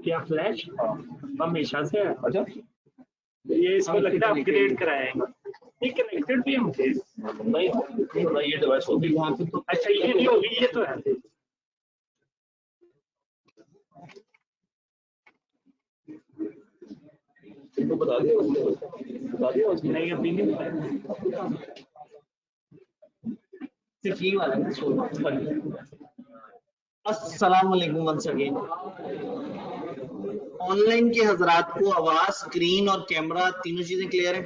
क्या फ्लैश हमेशा से है? अच्छा, ये इसको लगता है अपग्रेड कराएंगे। ये कनेक्टेड भी हम थे नहीं ये डिवाइस होगी यहाँ पे तो। अच्छा ये नहीं होगी, ये तो है। इनको बता दिया उसने नहीं अभी नहीं बताया। सिर्फ ये वाला है। अस्सलाम वालेकुम वंस अगेन। ऑनलाइन के हजरात को आवाज, स्क्रीन और कैमरा तीनों चीजें क्लियर है?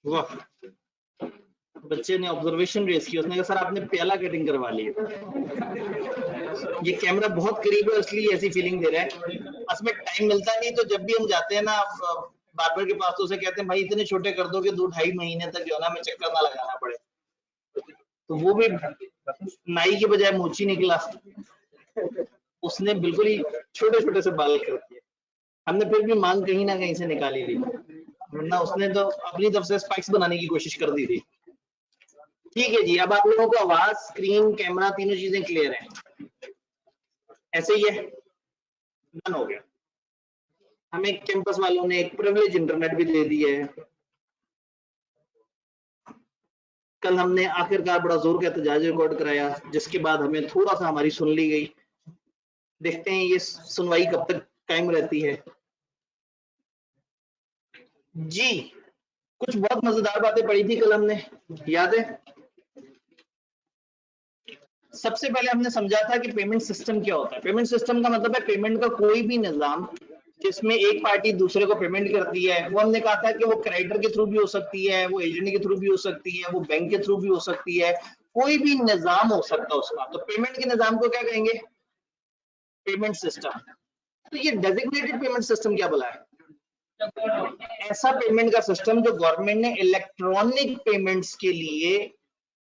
वाह, बच्चे ने ऑब्जर्वेशन रेस की, उसने कहा सर आपने प्याला कटिंग करवा ली है। ये कैमरा बहुत करीब है इसलिए ऐसी फीलिंग दे रहा है। असमें टाइम मिलता नहीं तो जब भी हम जाते हैं ना बार्बर के पास तो उसे कहते हैं भाई इतने छोटे कर दो कि 2-2.5 महीने तक जो है ना हमें चक्कर ना लगाना पड़े। तो वो भी नाई के बजाय मोची निकला, उसने बिल्कुल ही छोटे छोटे से बाल कर दिए। हमने फिर भी मांग कहीं ना कहीं से निकाली थी, वरना उसने तो अपनी तरफ से स्पाइक्स बनाने की कोशिश कर दी थी। ठीक है जी, अब आप लोगों को आवाज, स्क्रीन, कैमरा तीनों चीजें क्लियर हैं? ऐसे ही है, डन हो गया। हमें कैंपस वालों ने एक प्रिविलेज इंटरनेट भी दे दी है। कल हमने आखिरकार बड़ा जोर का एहतजाज रिकॉर्ड कराया, जिसके बाद हमें थोड़ा सा हमारी सुन ली गई। देखते हैं ये सुनवाई कब तक कायम रहती है। जी, कुछ बहुत मजेदार बातें पढ़ी थी कल हमने, याद है? सबसे पहले हमने समझा था कि पेमेंट सिस्टम क्या होता है। पेमेंट सिस्टम का मतलब है पेमेंट का कोई भी निजाम जिसमें एक पार्टी दूसरे को पेमेंट करती है। वो हमने कहा था कि वो क्रेडिटर के थ्रू भी हो सकती है, वो एजेंट के थ्रू भी हो सकती है, वो बैंक के थ्रू भी हो सकती है, कोई भी निजाम हो सकता है उसका। तो पेमेंट के निजाम को क्या कहेंगे? Payment system. तो ये डेजिग्नेटेड पेमेंट सिस्टम क्या बोला है? ऐसा पेमेंट का सिस्टम जो गवर्नमेंट ने इलेक्ट्रॉनिक पेमेंट्स के लिए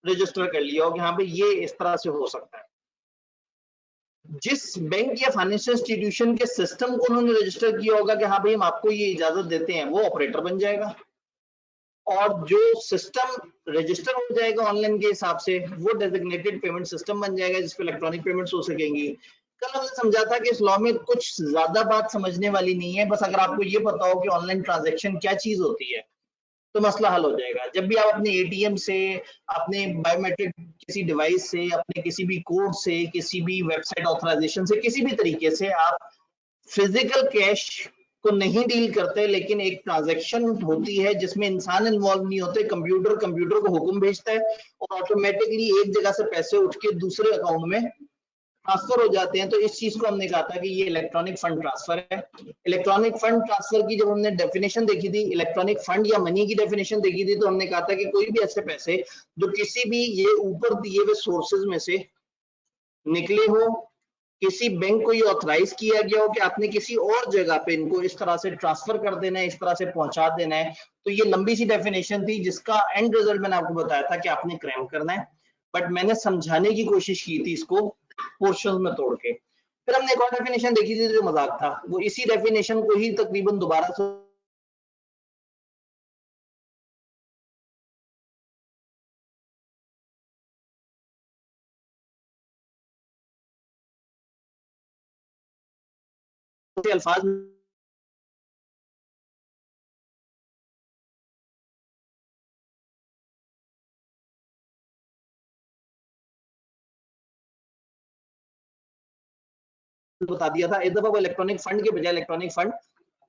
रजिस्टर कर लिया हो कि हाँ भाई ये इस तरह से हो सकता है। जिस बैंक या फाइनेंशियल इंस्टीट्यूशन के सिस्टम को उन्होंने रजिस्टर किया होगा कि हाँ भाई हम आपको ये इजाजत देते हैं, वो ऑपरेटर बन जाएगा। और जो सिस्टम रजिस्टर हो जाएगा ऑनलाइन के हिसाब से, वो डेजिग्नेटेड पेमेंट सिस्टम बन जाएगा जिसपे इलेक्ट्रॉनिक पेमेंट्स हो सकेंगी। कल हमने समझा था कि इस लॉ में कुछ ज्यादा बात समझने वाली नहीं है, बस अगर आपको ये पता हो कि ऑनलाइन ट्रांजैक्शन क्या चीज होती है तो मसला हल हो जाएगा। जब भी आप अपने एटीएम से, अपने बायोमेट्रिक किसी डिवाइस से, अपने किसी भी कोड से, किसी भी वेबसाइट ऑथराइजेशन से, किसी भी तरीके से आप फिजिकल कैश को नहीं डील करते, लेकिन एक ट्रांजैक्शन होती है जिसमें इंसान इन्वॉल्व नहीं होते, कंप्यूटर को हुक्म भेजता है और ऑटोमेटिकली एक जगह से पैसे उठ के दूसरे अकाउंट में ट्रांसफर हो जाते हैं। तो इस चीज को हमने कहा था कि ये इलेक्ट्रॉनिक फंड ट्रांसफर है। इलेक्ट्रॉनिक फंड ट्रांसफर की जब हमने डेफिनेशन देखी थी, इलेक्ट्रॉनिक फंड या मनी की डेफिनेशन देखी थी, तो हमने कहा था कि कोई भी ऐसे पैसे जो किसी भी ये ऊपर दिए हुए सोर्सेज में से निकले हो, किसी बैंक को ये ऑथराइज किया गया हो कि आपने किसी और जगह पे इनको इस तरह से ट्रांसफर कर देना है, इस तरह से पहुंचा देना है। तो ये लंबी सी डेफिनेशन थी जिसका एंड रिजल्ट मैंने आपको बताया था कि आपने क्लेम करना है, बट मैंने समझाने की कोशिश की थी इसको पोर्शन में तोड़ के। फिर हमने एक और डेफिनेशन देखी थी जो मजाक था, वो इसी डेफिनेशन को ही तकरीबन दोबारा से अल्फाज बता दिया था। इस दफा वो इलेक्ट्रॉनिक फंड के बजाय इलेक्ट्रॉनिक फंड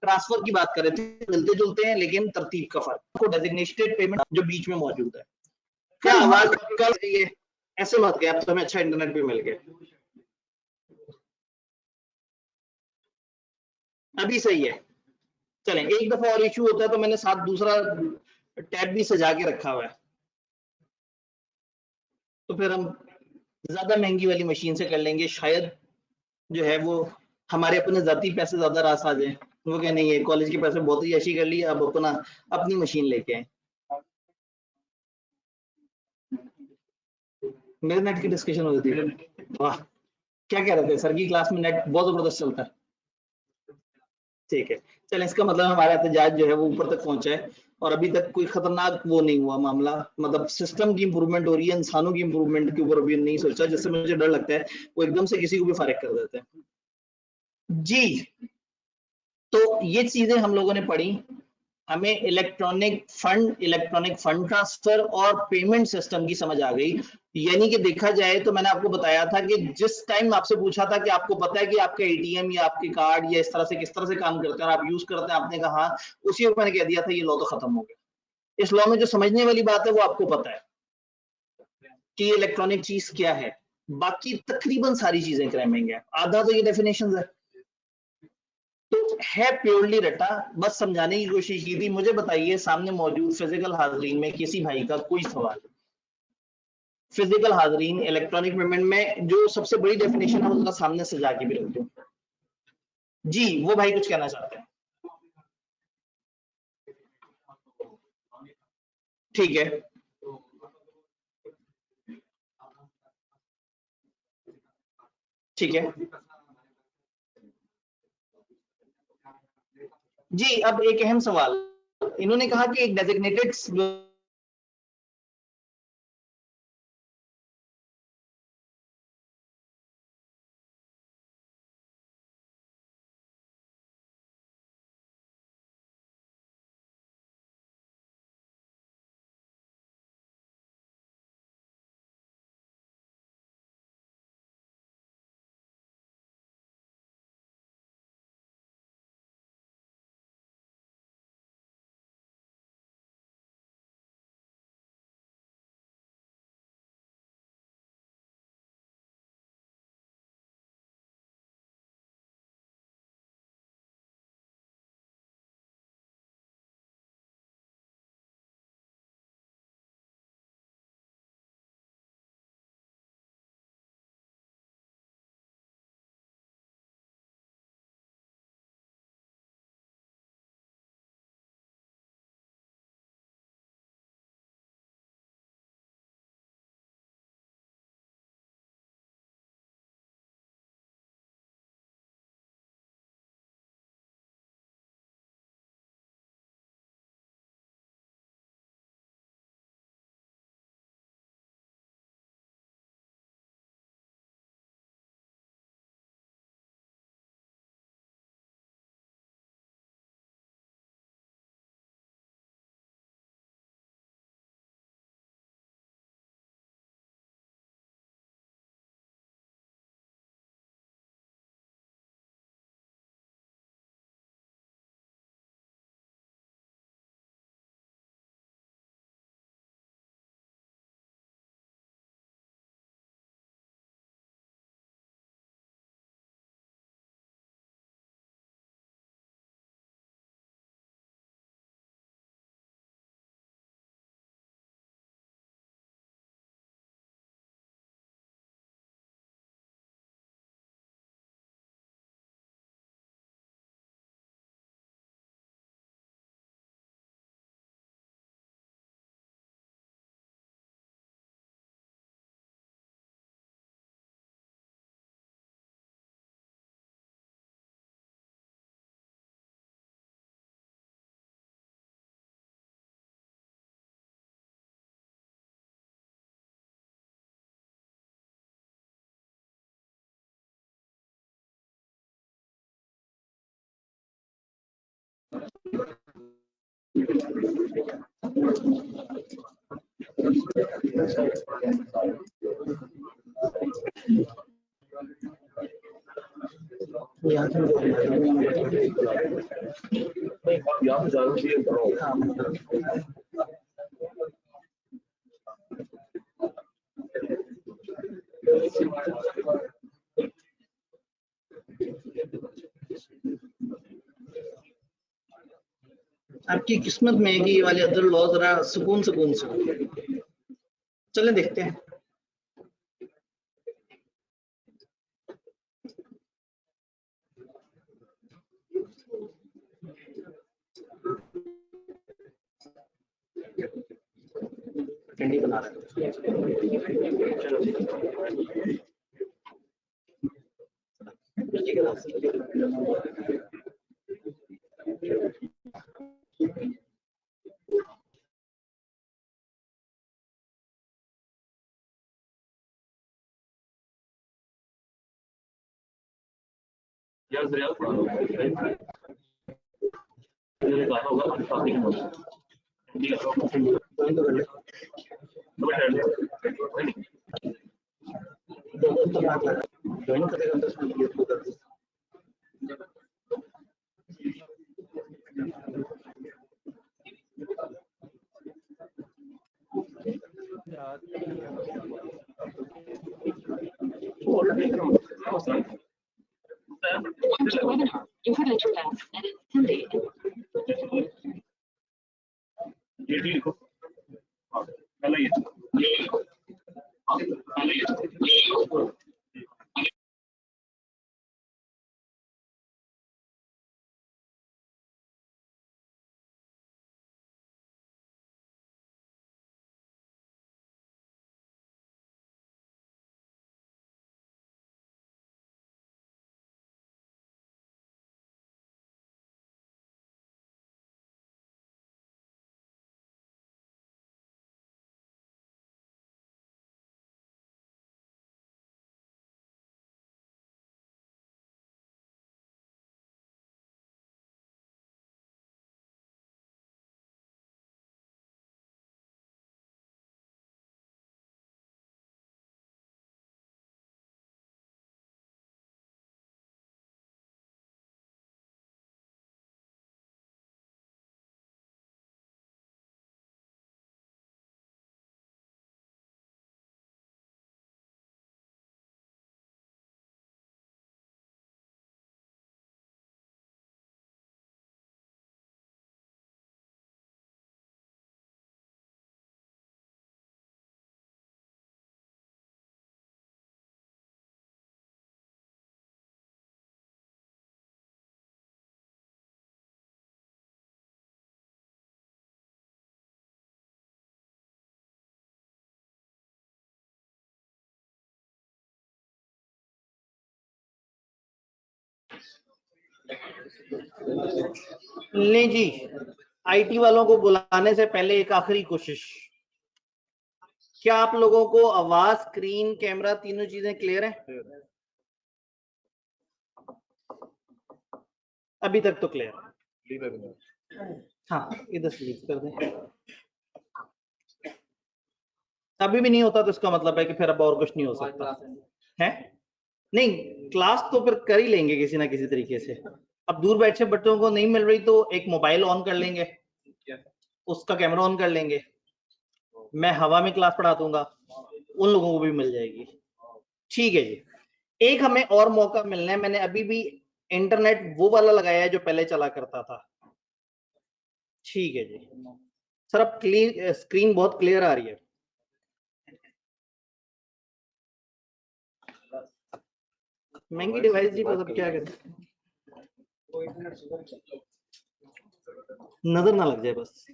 ट्रांसफर की बात कर रहे थे। मिलते जुलते हैं लेकिन तरतीब का फर्क, को डेजिग्नेटेड पेमेंट जो बीच में मौजूद है। क्या आवाज कर रही है? ऐसे मत गया, अब तो हमें अच्छा इंटरनेट भी मिल गया, अभी सही है। चलें, एक दफा और इशू होता है तो मैंने साथ दूसरा टैब भी सजा के रखा हुआ है, तो फिर हम ज्यादा महंगी वाली मशीन से कर लेंगे, शायद जो है वो हमारे अपने जाती पैसे ज्यादा रास आ जाए। वो क्या नहीं है, कॉलेज के पैसे बहुत ही ऐसी कर लिए, अब अपनी मशीन लेके आए। मेरे नेट की डिस्कशन हो रही थी। वाह, क्या कह रहे थे सर की क्लास में? नेट बहुत जबरदस्त चलता है। ठीक है, चल इसका मतलब हमारा एहतजाज जो है वो ऊपर तक पहुंचा है और अभी तक कोई खतरनाक वो नहीं हुआ मामला, मतलब सिस्टम की इंप्रूवमेंट हो रही है, इंसानों की इंप्रूवमेंट के ऊपर अभी नहीं सोचा, जिससे मुझे डर लगता है वो एकदम से किसी को भी फारिग कर देते हैं जी। तो ये चीजें हम लोगों ने पढ़ी, हमें इलेक्ट्रॉनिक फंड ट्रांसफर और पेमेंट सिस्टम की समझ आ गई। यानी कि देखा जाए तो मैंने आपको बताया था कि जिस टाइम आपसे पूछा था कि आपको पता है कि आपका एटीएम या आपके कार्ड या इस तरह से किस तरह से काम करते हैं और आप यूज करते हैं, आपने कहा उसी वक्त मैंने कह दिया था ये लॉ तो खत्म हो गया। इस लॉ में जो समझने वाली बात है वो आपको पता है कि इलेक्ट्रॉनिक चीज क्या है, बाकी तकरीबन सारी चीजें क्रैमिंग है, आधा तो ये डेफिनेशन है, तो है प्योरली रटा, बस समझाने की कोशिश की थी। मुझे बताइए सामने मौजूद फिजिकल हाजरीन में किसी भाई का कोई सवाल, फिजिकल हाजरीन इलेक्ट्रॉनिक पेमेंट में जो सबसे बड़ी डेफिनेशन है उसका सामने सजा के भी रख दूं जी, वो भाई कुछ कहना चाहते हैं, ठीक है ठीक है जी। अब एक अहम सवाल, इन्होंने कहा कि एक डेजिग्नेटेड यहाँ पे जाना चाहिए आपकी किस्मत में है कि ये वाले अदर लॉ जरा सुकून सुकून से, चलें देखते हैं। कैंडी बना रहे हैं, चलो यार जरा मेरे कहा होगा काफी जी दोनों करेगा तो You have entered as an attendee. ये लिखो पहले ये ले जी, आईटी वालों को बुलाने से पहले एक आखिरी कोशिश। क्या आप लोगों को आवाज, स्क्रीन, कैमरा तीनों चीजें क्लियर है? अभी तक तो क्लियर। हाँ, इधर से लीव कर दें। अभी भी नहीं होता तो इसका मतलब है कि फिर अब और कुछ नहीं हो सकता है। नहीं, क्लास तो फिर कर ही लेंगे किसी ना किसी तरीके से। अब दूर बैठे बच्चों को नहीं मिल रही तो एक मोबाइल ऑन कर लेंगे, उसका कैमरा ऑन कर लेंगे, मैं हवा में क्लास पढ़ा दूंगा, उन लोगों को भी मिल जाएगी। ठीक है जी। एक हमें और मौका मिलना है। मैंने अभी भी इंटरनेट वो वाला लगाया है जो पहले चला करता था। ठीक है जी सर, अब क्लियर, स्क्रीन बहुत क्लियर आ रही है। महंगी डिवाइस जी, बस अब क्या करें, नजर ना लग जाए बस।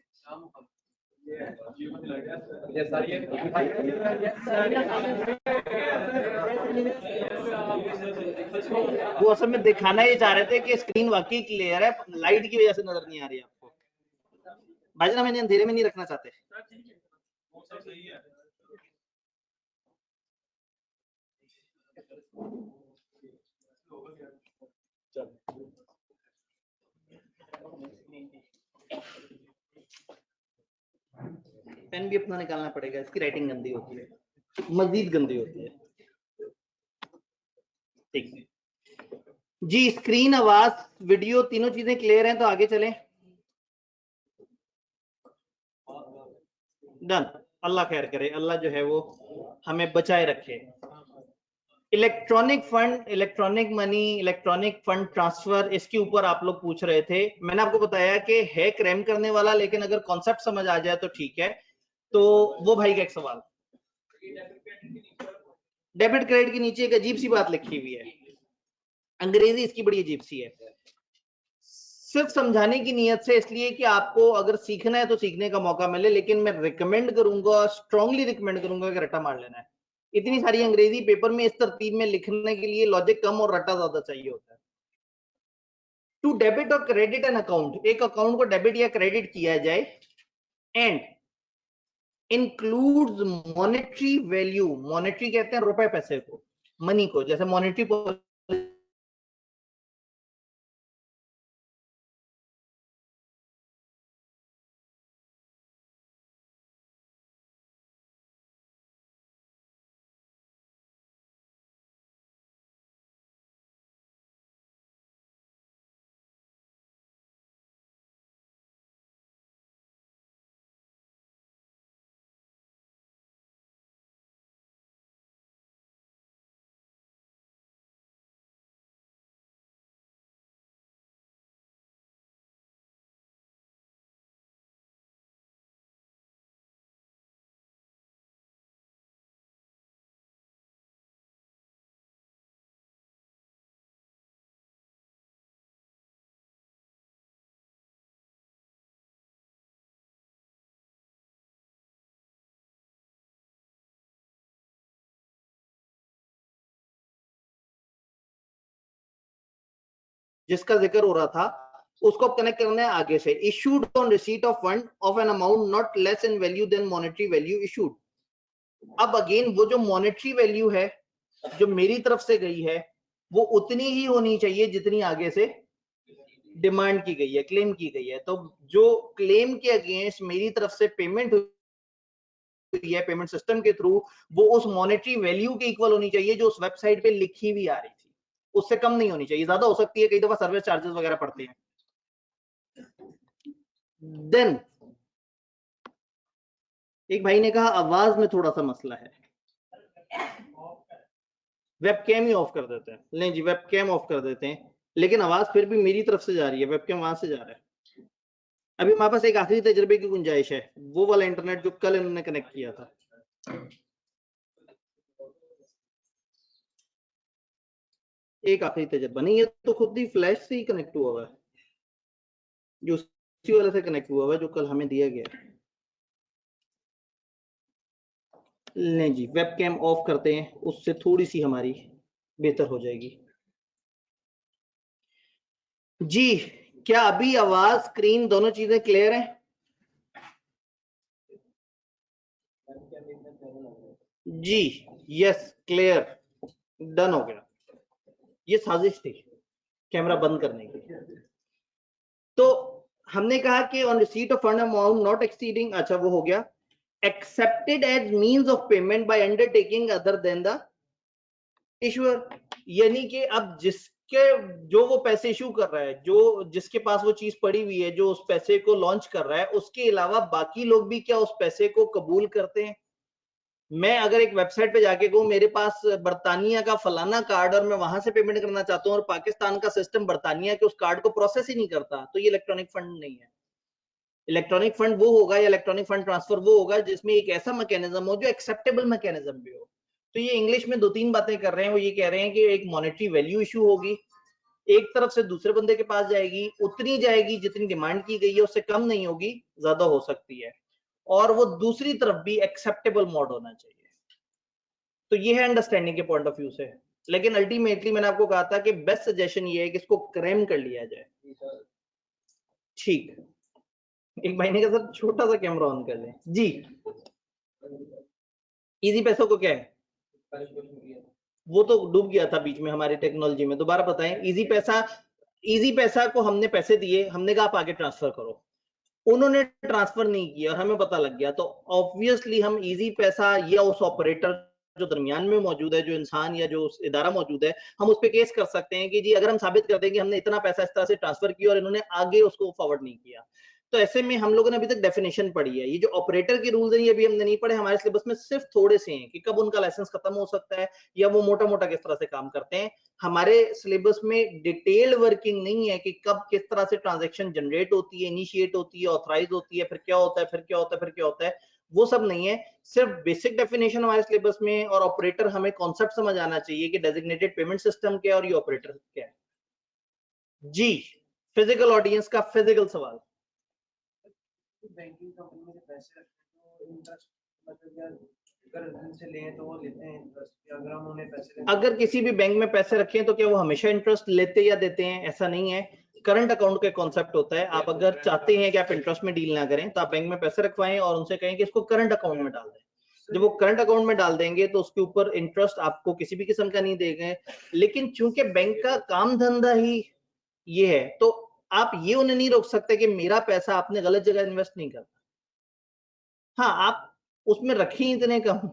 वो असल में दिखाना ये चाह रहे थे कि स्क्रीन वाकई क्लियर है, लाइट की वजह से नजर नहीं आ रही है आपको। भाईजान, मैंने अंधेरे में नहीं रखना चाहते। पेन भी अपना निकालना पड़ेगा, इसकी राइटिंग गंदी होती है, मजीद गंदी होती है। ठीक जी, स्क्रीन, आवाज, वीडियो तीनों चीजें क्लियर हैं तो आगे चलें। डन। अल्लाह खैर करे, अल्लाह जो है वो हमें बचाए रखे। Electronic fund, electronic money, electronic fund transfer, इसके ऊपर आप लोग पूछ रहे थे। मैंने आपको बताया कि है क्रैम करने वाला, लेकिन अगर कॉन्सेप्ट समझ आ जाए तो ठीक है। तो वो भाई का एक सवाल, डेबिट क्रेडिट के नीचे एक अजीब सी बात लिखी हुई है, अंग्रेजी इसकी बड़ी अजीब सी है। सिर्फ समझाने की नियत से, इसलिए कि आपको अगर सीखना है तो सीखने का मौका मिले, लेकिन मैं रिकमेंड करूंगा, स्ट्रांगली रिकमेंड करूंगा कि रट्टा मार लेना है। इतनी सारी अंग्रेजी पेपर में इस तरतीब में लिखने के लिए लॉजिक कम और रट्टा ज्यादा चाहिए होता है। टू डेबिट और क्रेडिट एन अकाउंट, एक अकाउंट को डेबिट या क्रेडिट किया जाए, and includes monetary value, monetary कहते हैं रुपए पैसे को, मनी को, जैसे मॉनेटरी जिसका जिक्र हो रहा था उसको कनेक्ट करना है आगे से। Issued on receipt of fund of an amount not less in value than monetary value issued. अब अगेन वो जो मॉनेटरी वैल्यू है जो मेरी तरफ से गई है वो उतनी ही होनी चाहिए जितनी आगे से डिमांड की गई है, क्लेम की गई है। तो जो क्लेम के अगेंस्ट मेरी तरफ से पेमेंट हुई है पेमेंट सिस्टम के थ्रू, वो उस मॉनेटरी वैल्यू के इक्वल होनी चाहिए जो उस वेबसाइट पे लिखी हुई आ रही थी, उससे कम नहीं होनी चाहिए। ज्यादा हो सकती है, कई दफा सर्विस चार्जेस वगैरह पड़ते हैं। देन एक भाई ने कहा आवाज में थोड़ा सा मसला है, वेबकैम ही ऑफ कर देते हैं। नहीं जी, वेबकैम ऑफ कर देते हैं, लेकिन आवाज फिर भी मेरी तरफ से जा रही है, वेबकैम वहां से जा रहा है। अभी हमारे पास एक आखिरी तजर्बे की गुंजाइश है, वो वाला इंटरनेट जो कल इन्होंने कनेक्ट किया था। एक आखिरी तजर्बा नहीं, ये तो खुद ही फ्लैश से ही कनेक्ट हुआ हुआ है, जो उसी वाले से कनेक्ट हुआ हुआ है जो कल हमें दिया गया। नहीं जी, वेबकैम ऑफ करते हैं, उससे थोड़ी सी हमारी बेहतर हो जाएगी। जी, क्या अभी आवाज स्क्रीन दोनों चीजें क्लियर हैं? जी यस, क्लियर, डन हो गया। ये साजिश थी कैमरा बंद करने की। तो हमने कहा कि on receipt of fund amount not exceeding, अच्छा वो हो गया, accepted as means of payment by undertaking other than the issuer. यानी कि अब जिसके जो वो पैसे इशू कर रहा है, जो जिसके पास वो चीज पड़ी हुई है, जो उस पैसे को लॉन्च कर रहा है, उसके अलावा बाकी लोग भी क्या उस पैसे को कबूल करते हैं? मैं अगर एक वेबसाइट पे जाके कहूं मेरे पास बर्तानिया का फलाना कार्ड और मैं वहां से पेमेंट करना चाहता हूं और पाकिस्तान का सिस्टम बर्तानिया के उस कार्ड को प्रोसेस ही नहीं करता, तो ये इलेक्ट्रॉनिक फंड नहीं है। इलेक्ट्रॉनिक फंड वो होगा या इलेक्ट्रॉनिक फंड ट्रांसफर वो होगा जिसमें एक ऐसा मैकेनिज्म हो जो एक्सेप्टेबल मैकेनिज्म भी हो। तो ये इंग्लिश में दो तीन बातें कर रहे हैं। वो ये कह रहे हैं कि एक मॉनेटरी वैल्यू इशू होगी, एक तरफ से दूसरे बंदे के पास जाएगी, उतनी जाएगी जितनी डिमांड की गई है, उससे कम नहीं होगी, ज्यादा हो सकती है, और वो दूसरी तरफ भी एक्सेप्टेबल मोड होना चाहिए। तो ये है अंडरस्टैंडिंग के पॉइंट ऑफ व्यू से। लेकिन अल्टीमेटली मैंने आपको कहा था कि बेस्ट सजेशन ये है कि इसको क्रैम कर लिया जाए। ठीक, एक भाई ने कहा सर छोटा सा कैमरा ऑन कर लें। जी, इजी पैसों को क्या है, वो तो डूब गया था बीच में हमारी टेक्नोलॉजी में, दोबारा बताएं। इजी पैसा को हमने पैसे दिए, हमने कहा आप आगे ट्रांसफर करो, उन्होंने ट्रांसफर नहीं किया और हमें पता लग गया, तो ऑब्वियसली हम इजी पैसा या उस ऑपरेटर जो दरमियान में मौजूद है, जो इंसान या जो इदारा मौजूद है, हम उस पर केस कर सकते हैं कि जी अगर हम साबित कर दें कि हमने इतना पैसा इस तरह से ट्रांसफर किया और इन्होंने आगे उसको फॉरवर्ड नहीं किया। तो ऐसे में हम लोगों ने अभी तक डेफिनेशन पढ़ी है, ये जो ऑपरेटर के रूल्स हैं ये अभी हमने नहीं पढ़े, हमारे सिलेबस में सिर्फ थोड़े से हैं कि कब उनका लाइसेंस खत्म हो सकता है या वो मोटा मोटा किस तरह से काम करते हैं। हमारे सिलेबस में डिटेल्ड वर्किंग नहीं है कि कब किस तरह से ट्रांजैक्शन जनरेट होती है, इनिशिएट होती है, ऑथराइज होती है, फिर क्या होता है, फिर क्या होता है, फिर क्या होता है, वो सब नहीं है। सिर्फ बेसिक डेफिनेशन हमारे सिलेबस में, और ऑपरेटर हमें कॉन्सेप्ट समझ आना चाहिए कि डेजिग्नेटेड पेमेंट सिस्टम क्या है और ये ऑपरेटर क्या है। जी, फिजिकल ऑडियंस का फिजिकल सवाल। बैंकिंग कंपनी में पैसे रखते हैं तो इंटरेस्ट मतलब अगर उनसे लें तो वो लेते हैं इंटरेस्ट, अगर हम उन्हें पैसे अगर किसी भी बैंक में पैसे रखें तो क्या वो हमेशा इंटरेस्ट लेते या देते हैं? ऐसा नहीं है। करंट अकाउंट का कॉन्सेप्ट होता है, आप अगर चाहते हैं कि आप इंटरेस्ट में डील ना करें तो आप बैंक में पैसे रखवाएं और उनसे कहें कि इसको करंट अकाउंट में डाल दें। जब वो करंट अकाउंट में डाल देंगे तो उसके ऊपर इंटरेस्ट आपको किसी भी किस्म का नहीं देंगे। लेकिन चूंकि बैंक का काम धंधा ही ये है, तो आप ये उन्हें नहीं रोक सकते कि मेरा पैसा आपने गलत जगह इन्वेस्ट नहीं करना। हाँ, आप उसमें रखें इतने कम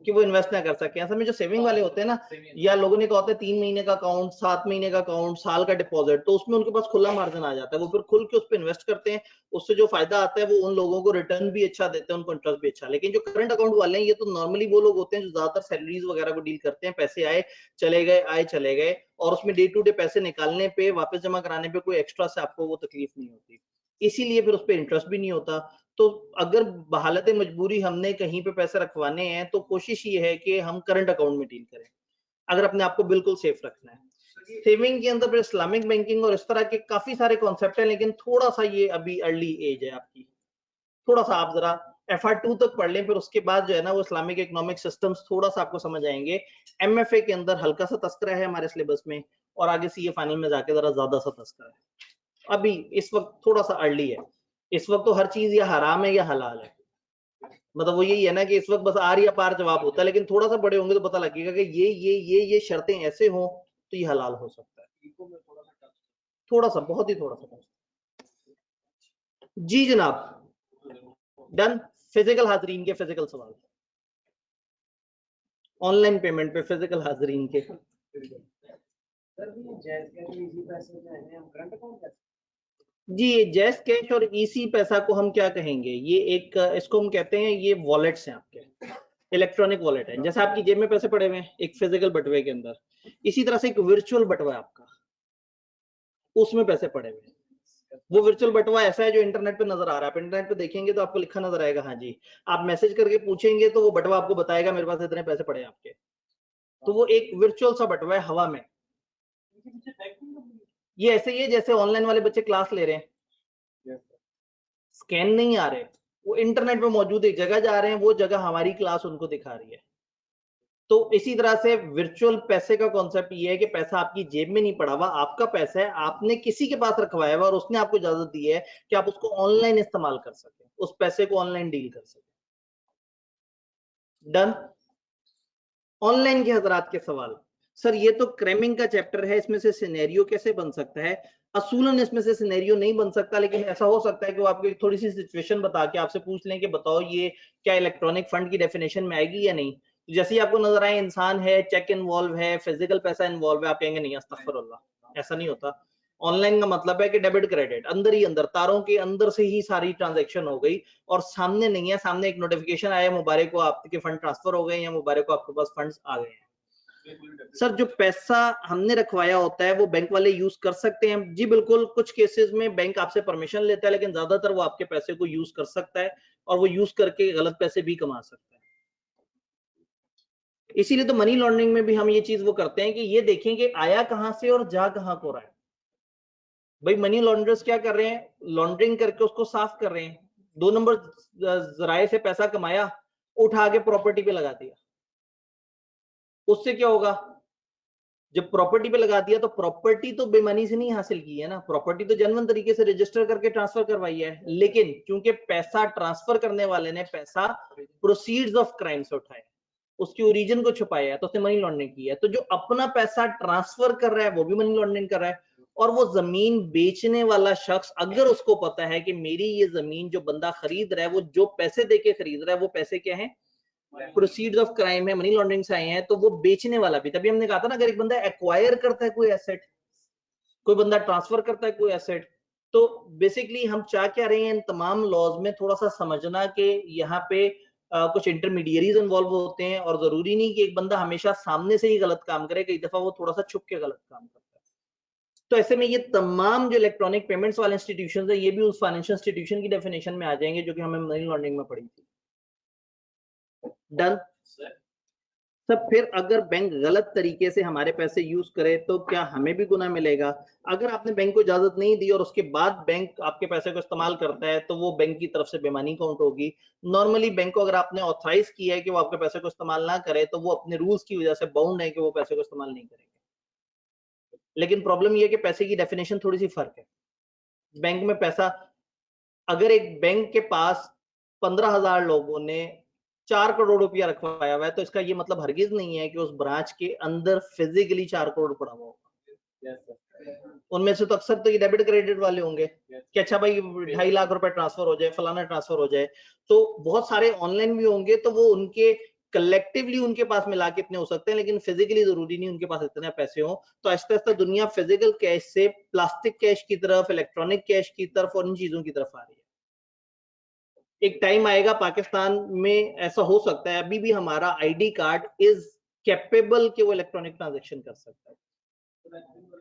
कि वो इन्वेस्ट ना कर सके। असल में जो सेविंग वाले होते हैं ना, या लोगों ने कहा होता है 3 महीने का अकाउंट, 7 महीने का अकाउंट, साल का डिपॉजिट, तो उसमें उनके पास खुला मार्जिन आ जाता है, वो फिर खुल के उस पर इन्वेस्ट करते हैं। उससे जो फायदा आता है वो उन लोगों को रिटर्न भी अच्छा देते हैं, उनको इंटरेस्ट भी अच्छा। लेकिन जो करंट अकाउंट वाले हैं ये तो नॉर्मली वो लोग होते हैं जो ज्यादातर सैलरीज वगैरह को डील करते हैं, पैसे आए चले गए, आए चले गए, और उसमें डे टू डे पैसे निकालने पे, वापस जमा कराने पे कोई एक्स्ट्रा से आपको वो तकलीफ नहीं होती, इसीलिए फिर उस पर इंटरेस्ट भी नहीं होता। तो अगर बहालत मजबूरी हमने कहीं पे पैसे रखवाने हैं तो कोशिश ये है कि हम करंट अकाउंट में डील करें, अगर अपने आप को बिल्कुल सेफ रखना है। सेविंग के अंदर इस्लामिक बैंकिंग और इस तरह के काफी सारे कॉन्सेप्ट हैं, लेकिन थोड़ा सा ये अभी अर्ली एज है आपकी, थोड़ा सा आप जरा FR2 तक पढ़ लें, फिर उसके बाद जो है ना वो इस्लामिक इकोनॉमिक सिस्टम्स थोड़ा सा आपको समझ आएंगे। MFA के अंदर हल्का सा तस्करा है हमारे सिलेबस में, और आगे सीए फाइनल में जाके जरा ज्यादा सा तस्करा है। अभी इस वक्त थोड़ा सा अर्ली है, इस वक्त तो हर चीज या हराम है या हलाल है, मतलब वो यही है ना कि इस वक्त बस आर या पार जवाब होता है, लेकिन थोड़ा सा बड़े होंगे तो पता लगेगा कि ये शर्तें ऐसे हो तो ये हलाल हो सकता है। थोड़ा सा, बहुत ही थोड़ा सा। जी जनाब, डन। फिजिकल हाजरीन के फिजिकल सवाल, ऑनलाइन पेमेंट पे फिजिकल हाजरीन के। सर ये जैज कैश इजी पैसे जो है हम करंट अकाउंट कैसे? जी ये जैस कैश और इसी पैसा को हम क्या कहेंगे, ये एक इसको हम कहते हैं, ये वॉलेट्स हैं आपके, इलेक्ट्रॉनिक वॉलेट है। जैसे आपकी जेब में पैसे पड़े हुए हैं एक फिजिकल बटुए के अंदर, इसी तरह से एक वर्चुअल बटुआ है आपका, उसमें पैसे पड़े हुए हैं। वो वर्चुअल बटुआ ऐसा है जो इंटरनेट पे नजर आ रहा है, आप इंटरनेट पे देखेंगे तो आपको लिखा नजर आएगा हाँ जी, आप मैसेज करके पूछेंगे तो वो बटुआ आपको बताएगा मेरे पास इतने पैसे पड़े हैं आपके। तो वो एक वर्चुअल सा बटुआ है हवा में। ये ऐसे ही है जैसे ऑनलाइन वाले बच्चे क्लास ले रहे हैं, स्कैन नहीं आ रहे, वो इंटरनेट पे मौजूद एक जगह जा रहे हैं, वो जगह हमारी क्लास उनको दिखा रही है। तो इसी तरह से वर्चुअल पैसे का कॉन्सेप्ट ये है कि पैसा आपकी जेब में नहीं पड़ा हुआ, आपका पैसा है, आपने किसी के पास रखवाया हुआ और उसने आपको इजाजत दी है कि आप उसको ऑनलाइन इस्तेमाल कर सके, उस पैसे को ऑनलाइन डील कर सके। डन। ऑनलाइन के हजरात के सवाल, सर ये तो क्रैमिंग का चैप्टर है, इसमें से सिनेरियो कैसे बन सकता है? असूलन इसमें से सिनेरियो नहीं बन सकता, लेकिन ऐसा हो सकता है कि वो आपको एक थोड़ी सी सिचुएशन बता के आपसे पूछ लें कि बताओ ये क्या इलेक्ट्रॉनिक फंड की डेफिनेशन में आएगी या नहीं। तो जैसे ही आपको नजर आए इंसान है, चेक इन्वॉल्व है, फिजिकल पैसा इन्वॉल्व है, आप कहेंगे नहीं अस्तगफिरुल्लाह, ऐसा नहीं होता। ऑनलाइन का मतलब है कि डेबिट क्रेडिट अंदर ही अंदर, तारों के अंदर से ही सारी ट्रांजैक्शन हो गई और सामने नहीं है, सामने एक नोटिफिकेशन आया मुबारक को आपके फंड ट्रांसफर हो गए या मुबारक को आपके पास फंड्स आ गए हैं। सर जो पैसा हमने रखवाया होता है वो बैंक वाले यूज कर सकते हैं? जी बिल्कुल, कुछ केसेस में बैंक आपसे परमिशन लेता है, लेकिन ज्यादातर वो आपके पैसे को यूज कर सकता है और वो यूज करके गलत पैसे भी कमा सकता है। इसीलिए तो मनी लॉन्ड्रिंग में भी हम ये चीज वो करते हैं कि ये देखें कि आया कहां से और जा कहां को रहा है। भाई मनी लॉन्ड्रर्स क्या कर रहे हैं, लॉन्ड्रिंग करके उसको साफ कर रहे हैं, 2 नंबर जराए से पैसा कमाया, उठा के प्रॉपर्टी पे लगा दिया। उससे क्या होगा, जब प्रॉपर्टी पे लगा दिया तो प्रॉपर्टी तो बेईमानी से नहीं हासिल की है ना, प्रॉपर्टी तो जेन्युइन तरीके से रजिस्टर करके ट्रांसफर करवाई है, लेकिन क्योंकि पैसा ट्रांसफर करने वाले ने पैसा प्रोसीड्स ऑफ क्राइम से उठाया, उसकी ओरिजिन को छुपाया है, तो उसने मनी लॉन्ड्रिंग की है। तो जो अपना पैसा ट्रांसफर कर रहा है वो भी मनी लॉन्ड्रिंग कर रहा है। और वो जमीन बेचने वाला शख्स अगर उसको पता है कि मेरी ये जमीन जो बंदा खरीद रहा है वो जो पैसे देके खरीद रहा है वो पैसे क्या है, प्रोसीड्स ऑफ क्राइम है, मनी लॉन्ड्रिंग से आए हैं, तो वो बेचने वाला भी, तभी हमने कहा था ना अगर एक बंदा एक्वायर करता है कोई एसेट, कोई बंदा ट्रांसफर करता है कोई एसेट, तो बेसिकली हम चाह क्या रहे हैं इन तमाम लॉज में थोड़ा सा समझना कि यहाँ पे कुछ इंटरमीडियरीज इन्वॉल्व होते हैं और जरूरी नहीं कि एक बंदा हमेशा सामने से ही गलत काम करे, कई दफा वो थोड़ा सा छुप के गलत काम करता है। तो ऐसे में ये तमाम जो इलेक्ट्रॉनिक पेमेंट्स वाले इंस्टीट्यूशन है ये भी उस फाइनेंशियल इंस्टीट्यूशन की डेफिनेशन में आ जाएंगे जो कि हमें मनी लॉन्ड्रिंग में पड़ी थी। डन। सर फिर अगर बैंक गलत तरीके से हमारे पैसे यूज करे तो क्या हमें भी गुनाह मिलेगा? अगर आपने बैंक को इजाजत नहीं दी और उसके बाद बैंक आपके पैसे को इस्तेमाल करता है तो वो बैंक की तरफ से बेईमानी काउंट होगी। नॉर्मली बैंक को अगर आपने ऑथराइज किया है कि वो आपके पैसे को इस्तेमाल ना करे तो वो अपने रूल्स की वजह से बाउंड है कि वो पैसे को इस्तेमाल नहीं करेंगे। लेकिन प्रॉब्लम ये है कि पैसे की डेफिनेशन थोड़ी सी फर्क है। बैंक में पैसा, अगर एक बैंक के पास 15,000 लोगों ने 4 करोड़ रुपया रखवाया हुआ है तो इसका ये मतलब हरगिज नहीं है कि उस ब्रांच के अंदर फिजिकली 4 करोड़ पड़ा हुआ होगा। उनमें से तो अक्सर तो ये डेबिट क्रेडिट वाले होंगे कि अच्छा भाई 2.5 लाख रुपए ट्रांसफर हो जाए, फलाना ट्रांसफर हो जाए। तो बहुत सारे ऑनलाइन भी होंगे तो वो उनके कलेक्टिवली उनके पास मिला के इतने हो सकते हैं, लेकिन फिजिकली जरूरी नहीं उनके पास इतने पैसे हो। तो आहिस्ता आहिस्ता दुनिया फिजिकल कैश से प्लास्टिक कैश की तरफ, इलेक्ट्रॉनिक कैश की तरफ और इन चीजों की तरफ आ रही है। एक टाइम आएगा पाकिस्तान में ऐसा हो सकता है, अभी भी हमारा आईडी कार्ड इज कैपेबल कि वो इलेक्ट्रॉनिक ट्रांजैक्शन कर सकता है।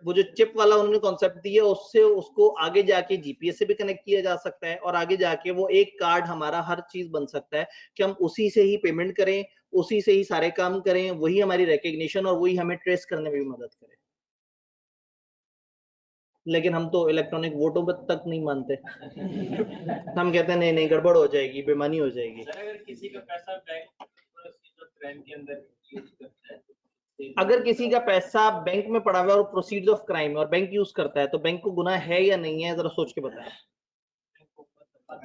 वो जो चिप वाला उन्होंने कॉन्सेप्ट दिया उससे उसको आगे जाके जीपीएस से भी कनेक्ट किया जा सकता है और आगे जाके वो एक कार्ड हमारा हर चीज बन सकता है कि हम उसी से ही पेमेंट करें, उसी से ही सारे काम करें, वही हमारी रिकग्निशन और वही हमें ट्रेस करने में भी मदद करे। लेकिन हम तो इलेक्ट्रॉनिक वोटों पर तक नहीं मानते। हम कहते हैं नहीं नहीं गड़बड़ हो जाएगी, बेईमानी हो जाएगी। सर अगर किसी का पैसा बैंक के अंदर यूज करता है अगर किसी का पैसा बैंक में पड़ा हुआ है और प्रोसीड्स ऑफ क्राइम और बैंक यूज करता है तो बैंक को गुनाह है या नहीं है, जरा सोच के बताएं।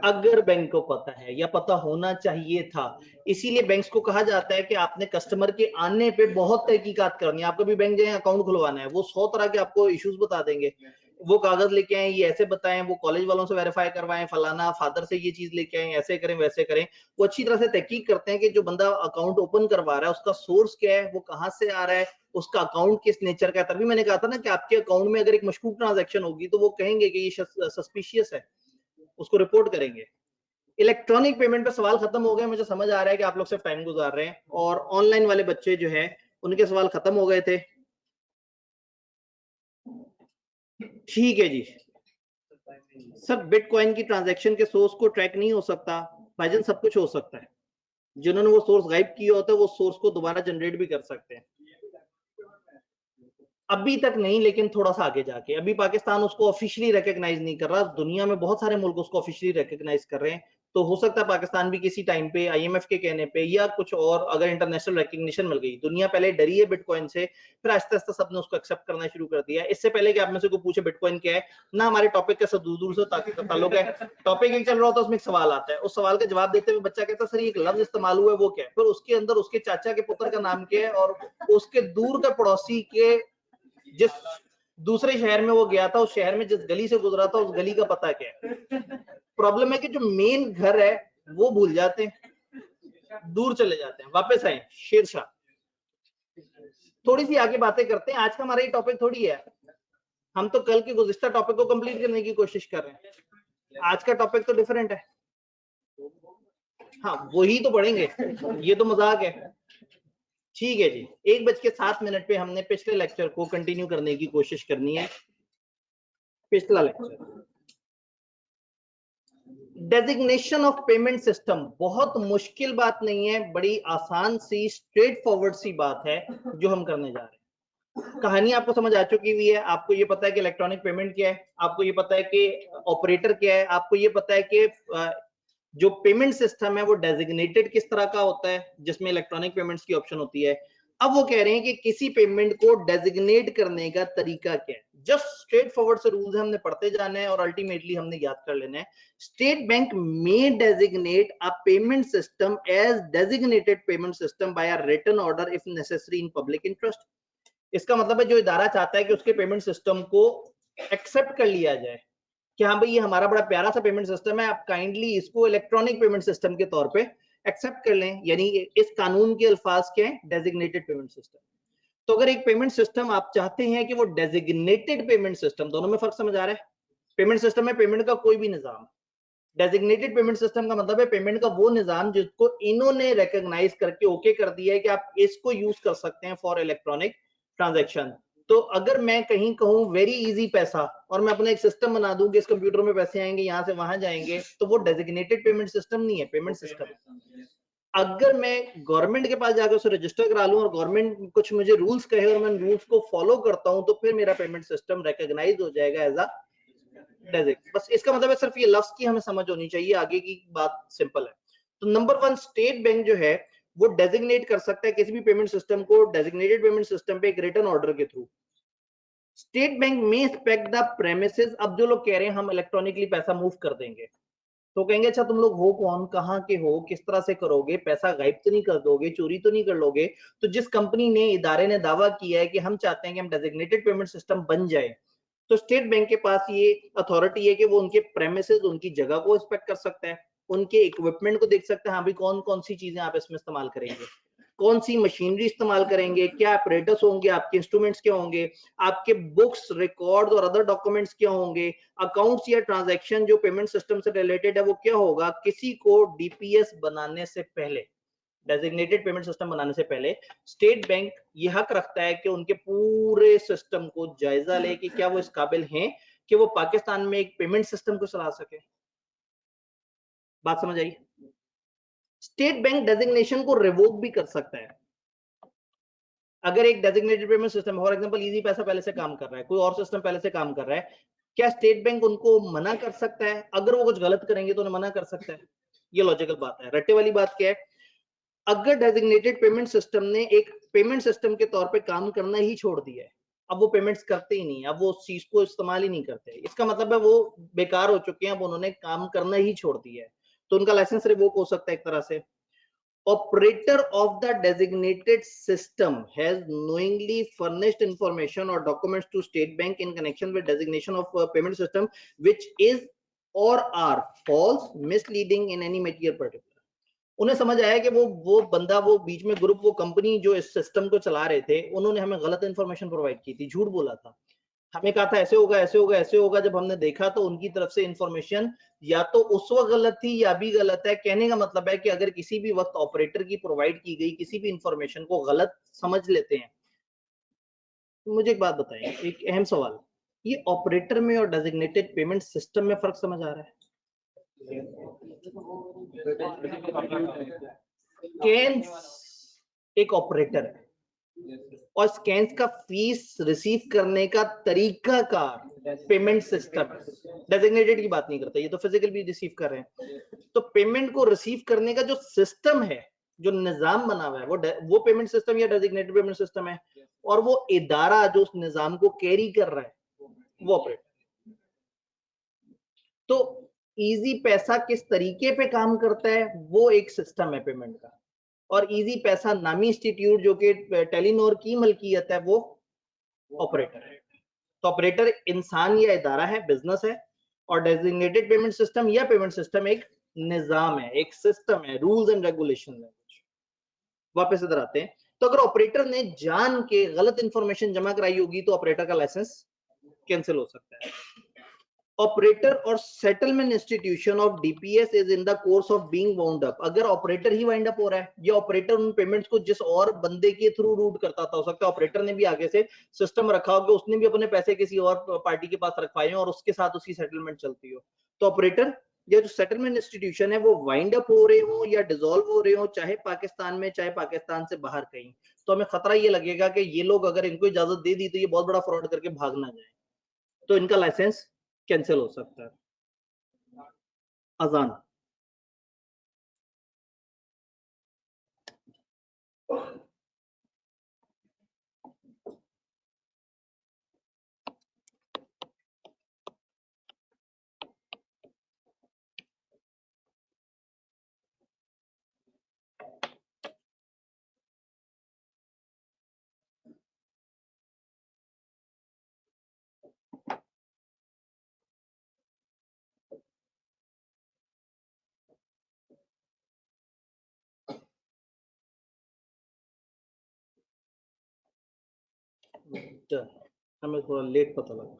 अगर बैंक को पता है या पता होना चाहिए था, इसीलिए बैंक्स को कहा जाता है कि आपने कस्टमर के आने पे बहुत तहकीकात करनी है। आप कभी बैंक जाए अकाउंट खुलवाना है, वो 100 तरह के आपको इश्यूज बता देंगे। वो कागज लेके आए, ये ऐसे बताएं, वो कॉलेज वालों से वेरीफाई करवाएं, फलाना फादर से ये चीज लेके आए, ऐसे करें वैसे करें। वो अच्छी तरह से तहकीक करते हैं कि जो बंदा अकाउंट ओपन करवा रहा है उसका सोर्स क्या है, वो कहाँ से आ रहा है, उसका अकाउंट किस नेचर का है। तभी मैंने कहा था ना कि आपके अकाउंट में अगर एक मशकूक ट्रांजैक्शन होगी तो वो कहेंगे कि ये सस्पिशियस है, उसको रिपोर्ट करेंगे। इलेक्ट्रॉनिक पेमेंट पे सवाल खत्म हो गए। मुझे समझ आ रहा है कि आप लोग सिर्फ टाइम गुजार रहे हैं और ऑनलाइन वाले बच्चे जो है उनके सवाल खत्म हो गए थे। ठीक है जी सर, बिटकॉइन की ट्रांजैक्शन के सोर्स को ट्रैक नहीं हो सकता भाईजान, सब कुछ हो सकता है। जिन्होंने वो सोर्स गायब किया होता है वो सोर्स को दोबारा जनरेट भी कर सकते हैं। अभी तक नहीं, लेकिन थोड़ा सा आगे जाके। अभी पाकिस्तान उसको ऑफिशियली रिकॉग्नाइज नहीं कर रहा, दुनिया में बहुत सारे मुल्क उसको ऑफिशियली रिकॉग्नाइज कर रहे हैं। तो हो सकता है पाकिस्तान भी किसी टाइम पे आईएमएफ के कहने पे या कुछ और अगर इंटरनेशनल रिकॉग्निशन मिल गई। दुनिया पहले डरी है बिटकॉइन से, फिर आहिस्ता आहिस्ता सबने उसको एक्सेप्ट करना शुरू कर दिया। इससे पहले कि आप में से कोई पूछे बिटकॉइन क्या है ना, हमारे टॉपिक के साथ दूर दूर से ताल्लुक है। टॉपिक एक चल रहा होता है, उसमें एक सवाल आता है, उस सवाल का जवाब देते हुए बच्चा कहता है सर ये एक लफ्ज इस्तेमाल हुआ है, वो क्या है। फिर उसके अंदर उसके चाचा के पुत्र का नाम क्या है और उसके दूर के पड़ोसी के जिस दूसरे शहर में वो गया था, उस शहर में जिस गली से गुजरा था, उस गली का पता क्या है। प्रॉब्लम है कि जो मेन घर है वो भूल जाते हैं, दूर चले जाते हैं। वापस आए शेरशाह, थोड़ी सी आगे बातें करते हैं। आज का हमारा ये टॉपिक थोड़ी है, हम तो कल के गुज़िश्ता टॉपिक को कंप्लीट करने की कोशिश कर रहे हैं। आज का टॉपिक तो डिफरेंट है। हाँ वही तो पढ़ेंगे, ये तो मजाक है। ठीक है जी, 1:07 पे हमने पिछले लेक्चर को कंटिन्यू करने की कोशिश करनी है। पिछला lecture designation of payment system, बहुत मुश्किल बात नहीं है, बड़ी आसान सी स्ट्रेट फॉरवर्ड सी बात है जो हम करने जा रहे हैं। कहानी आपको समझ आ चुकी हुई है, आपको ये पता है कि इलेक्ट्रॉनिक पेमेंट क्या है, आपको ये पता है कि ऑपरेटर क्या है, आपको ये पता है कि जो पेमेंट सिस्टम है वो डेजिग्नेटेड किस तरह का होता है, जिसमें इलेक्ट्रॉनिक पेमेंट्स की ऑप्शन होती है। अब वो कह रहे हैं कि किसी पेमेंट को डेजिग्नेट करने का तरीका क्या है। जस्ट स्ट्रेट फॉरवर्ड से रूल्स हमने पढ़ते जाना है और अल्टीमेटली हमने याद कर लेना है। स्टेट बैंक में designate a payment system as designated payment system by a written order if necessary in public interest. इसका मतलब है जो इदारा चाहता है कि उसके पेमेंट सिस्टम को एक्सेप्ट कर लिया जाए कि हाँ भाई ये हमारा बड़ा प्यारा सा पेमेंट सिस्टम है, आप काइंडली इसको इलेक्ट्रॉनिक पेमेंट सिस्टम के तौर पे एक्सेप्ट कर लें। यानी इस कानून के अल्फाज क्या है, डेजिग्नेटेड पेमेंट सिस्टम। तो अगर एक पेमेंट सिस्टम आप चाहते हैं कि वो डेजिग्नेटेड पेमेंट सिस्टम, दोनों में फर्क समझ आ रहा है। पेमेंट सिस्टम में पेमेंट का कोई भी निजाम, डेजिग्नेटेड पेमेंट सिस्टम का मतलब है पेमेंट का वो निजाम जिसको इन्होंने रिकॉग्नाइज करके ओके कर दिया है कि आप इसको यूज कर सकते हैं फॉर इलेक्ट्रॉनिक ट्रांजैक्शन। तो अगर मैं कहीं कहूं वेरी इजी पैसा और मैं अपना एक सिस्टम बना दूं कि इस कंप्यूटर में पैसे आएंगे, यहां से वहां जाएंगे, तो वो डेजिग्नेटेड पेमेंट सिस्टम नहीं है, पेमेंट सिस्टम है। अगर मैं गवर्नमेंट के पास जाकर उसे रजिस्टर करा लूं और गवर्नमेंट कुछ मुझे रूल्स कहे और मैं रूल्स को फॉलो करता हूं, तो फिर मेरा पेमेंट सिस्टम रिकॉग्नाइज हो जाएगा एज अ डेजिग्नेटेड। बस इसका मतलब है सिर्फ ये लफ्ज की हमें समझ होनी चाहिए, आगे की बात सिंपल है। तो नंबर 1, स्टेट बैंक जो है वो डेजिग्नेट कर सकता है किसी भी पेमेंट सिस्टम को डेजिग्नेटेड पेमेंट सिस्टम पे एक रिटन ऑर्डर के थ्रू। स्टेट बैंक में इंस्पेक्ट द प्रेमिसेस। अब जो लोग कह रहे हैं हम इलेक्ट्रॉनिकली पैसा मूव कर देंगे, तो कहेंगे अच्छा तुम लोग हो कौन, कहां के हो, किस तरह से करोगे, पैसा गायब तो नहीं कर दोगे, चोरी तो नहीं कर लोगे। तो जिस कंपनी ने, इदारे ने दावा किया है कि हम चाहते हैं कि हम डेजिग्नेटेड पेमेंट सिस्टम बन जाए, तो स्टेट बैंक के पास ये अथॉरिटी है कि वो उनके प्रेमिसेस, उनकी जगह को इंस्पेक्ट कर सकता है, उनके इक्विपमेंट को देख सकता है, हाँ भाई कौन कौन सी चीजें आप इसमें इस्तेमाल करेंगे, कौन सी मशीनरी इस्तेमाल करेंगे, क्या अपरेटस होंगे, आपके इंस्ट्रूमेंट्स क्या होंगे, आपके बुक्स, रिकॉर्ड और अदर डॉक्यूमेंट्स क्या होंगे, अकाउंट्स या ट्रांजैक्शन जो पेमेंट सिस्टम से रिलेटेड है वो क्या होगा। किसी को डीपीएस बनाने से पहले, डेजिग्नेटेड पेमेंट सिस्टम बनाने से पहले, स्टेट बैंक ये हक रखता है कि उनके पूरे सिस्टम को जायजा ले कि क्या वो इस काबिल हैं कि वो पाकिस्तान में एक पेमेंट सिस्टम को चला सके। बात समझ आई। स्टेट बैंक डेजिग्नेशन को रिवोक भी कर सकता है। अगर एक designated payment system, for example easy पैसा पहले से काम कर रहा है, कोई और सिस्टम पहले से काम कर रहा है, क्या स्टेट बैंक उनको मना कर सकता है? अगर वो कुछ गलत करेंगे तो उन्हें मना कर सकता है। ये लॉजिकल बात है। रट्टे वाली बात क्या है, अगर डेजिग्नेटेड पेमेंट सिस्टम ने एक पेमेंट सिस्टम के तौर पे काम करना ही छोड़ दिया है, अब वो पेमेंट्स करते ही नहीं, अब वो उस चीज को इस्तेमाल ही नहीं करते, इसका मतलब है वो बेकार हो चुके हैं, अब उन्होंने काम करना ही छोड़ दिया है, तो उनका लाइसेंस रिवोक हो सकता है एक तरह से। Operator of the designated system has knowingly furnished information or documents to State Bank in connection with designation of a payment system which is or are false, misleading in any material particular. उन्हें समझ आया कि वो बंदा, वो बीच में group, वो company जो इस सिस्टम को चला रहे थे, उन्होंने हमें गलत इंफॉर्मेशन प्रोवाइड की थी, झूठ बोला था, हमें कहा था ऐसे होगा ऐसे होगा ऐसे होगा, जब हमने देखा तो उनकी तरफ से इंफॉर्मेशन या तो उस वक्त गलत थी या भी गलत है। कहने का मतलब है कि अगर किसी भी वक्त ऑपरेटर की प्रोवाइड की गई किसी भी इंफॉर्मेशन को गलत समझ लेते हैं, तो मुझे एक बात बताएं, एक अहम सवाल, ये ऑपरेटर में और डेजिग्नेटेड पेमेंट सिस्टम में फर्क समझ आ रहा है? स्कैन्स एक ऑपरेटर है और स्कैन्स का फीस रिसीव करने का तरीका कार पेमेंट सिस्टम है। डेजिग्नेटेड की बात नहीं करता, ये तो फिजिकल भी रिसीव कर रहे हैं, तो पेमेंट को रिसीव करने का जो सिस्टम है, जो निजाम बना हुआ है, वो पेमेंट सिस्टम या डेजिग्नेटेड पेमेंट सिस्टम है, और वो इदारा जो उस निजाम को कैरी कर रहा है वो ऑपरेटर। तो इजी पैसा किस तरीके पे काम करता है वो एक सिस्टम है पेमेंट का, और इजी पैसा नामी इंस्टीट्यूट जो कि टेलीनॉर की मलकियत है वो ऑपरेटर है। तो ऑपरेटर इंसान या इदारा है, बिजनेस है, और डेजिग्नेटेड पेमेंट सिस्टम या पेमेंट सिस्टम एक निजाम है, एक सिस्टम है, रूल्स एंड रेगुलेशन है। वापस इधर आते हैं, तो अगर ऑपरेटर ने जान के गलत इंफॉर्मेशन जमा कराई होगी तो ऑपरेटर का लाइसेंस कैंसिल हो सकता है। ऑपरेटर और settlement institution of DPS is in the course of being wound up. अगर ऑपरेटर ही वाइंड अप हो रहा है या ऑपरेटर उन पेमेंट्स को जिस और बंदे के थ्रू रूट करता था, हो सकता है ऑपरेटर ने भी आगे से सिस्टम रखा हो कि उसने भी अपने पैसे किसी और पार्टी के पास रखवाए हो और उसके साथ उसकी सेटलमेंट चलती हो, तो ऑपरेटर या जो सेटलमेंट इंस्टीट्यूशन है वो वाइंड अप हो रहे हो या डिसॉल्व हो रहे हो, चाहे पाकिस्तान में चाहे पाकिस्तान से बाहर कहीं, तो हमें खतरा ये लगेगा कि ये लोग अगर इनको इजाजत दे दी तो ये बहुत बड़ा फ्रॉड करके भाग ना जाए, तो इनका लाइसेंस कैंसिल हो सकता है। अजान हमें थोड़ा लेट पता लगा।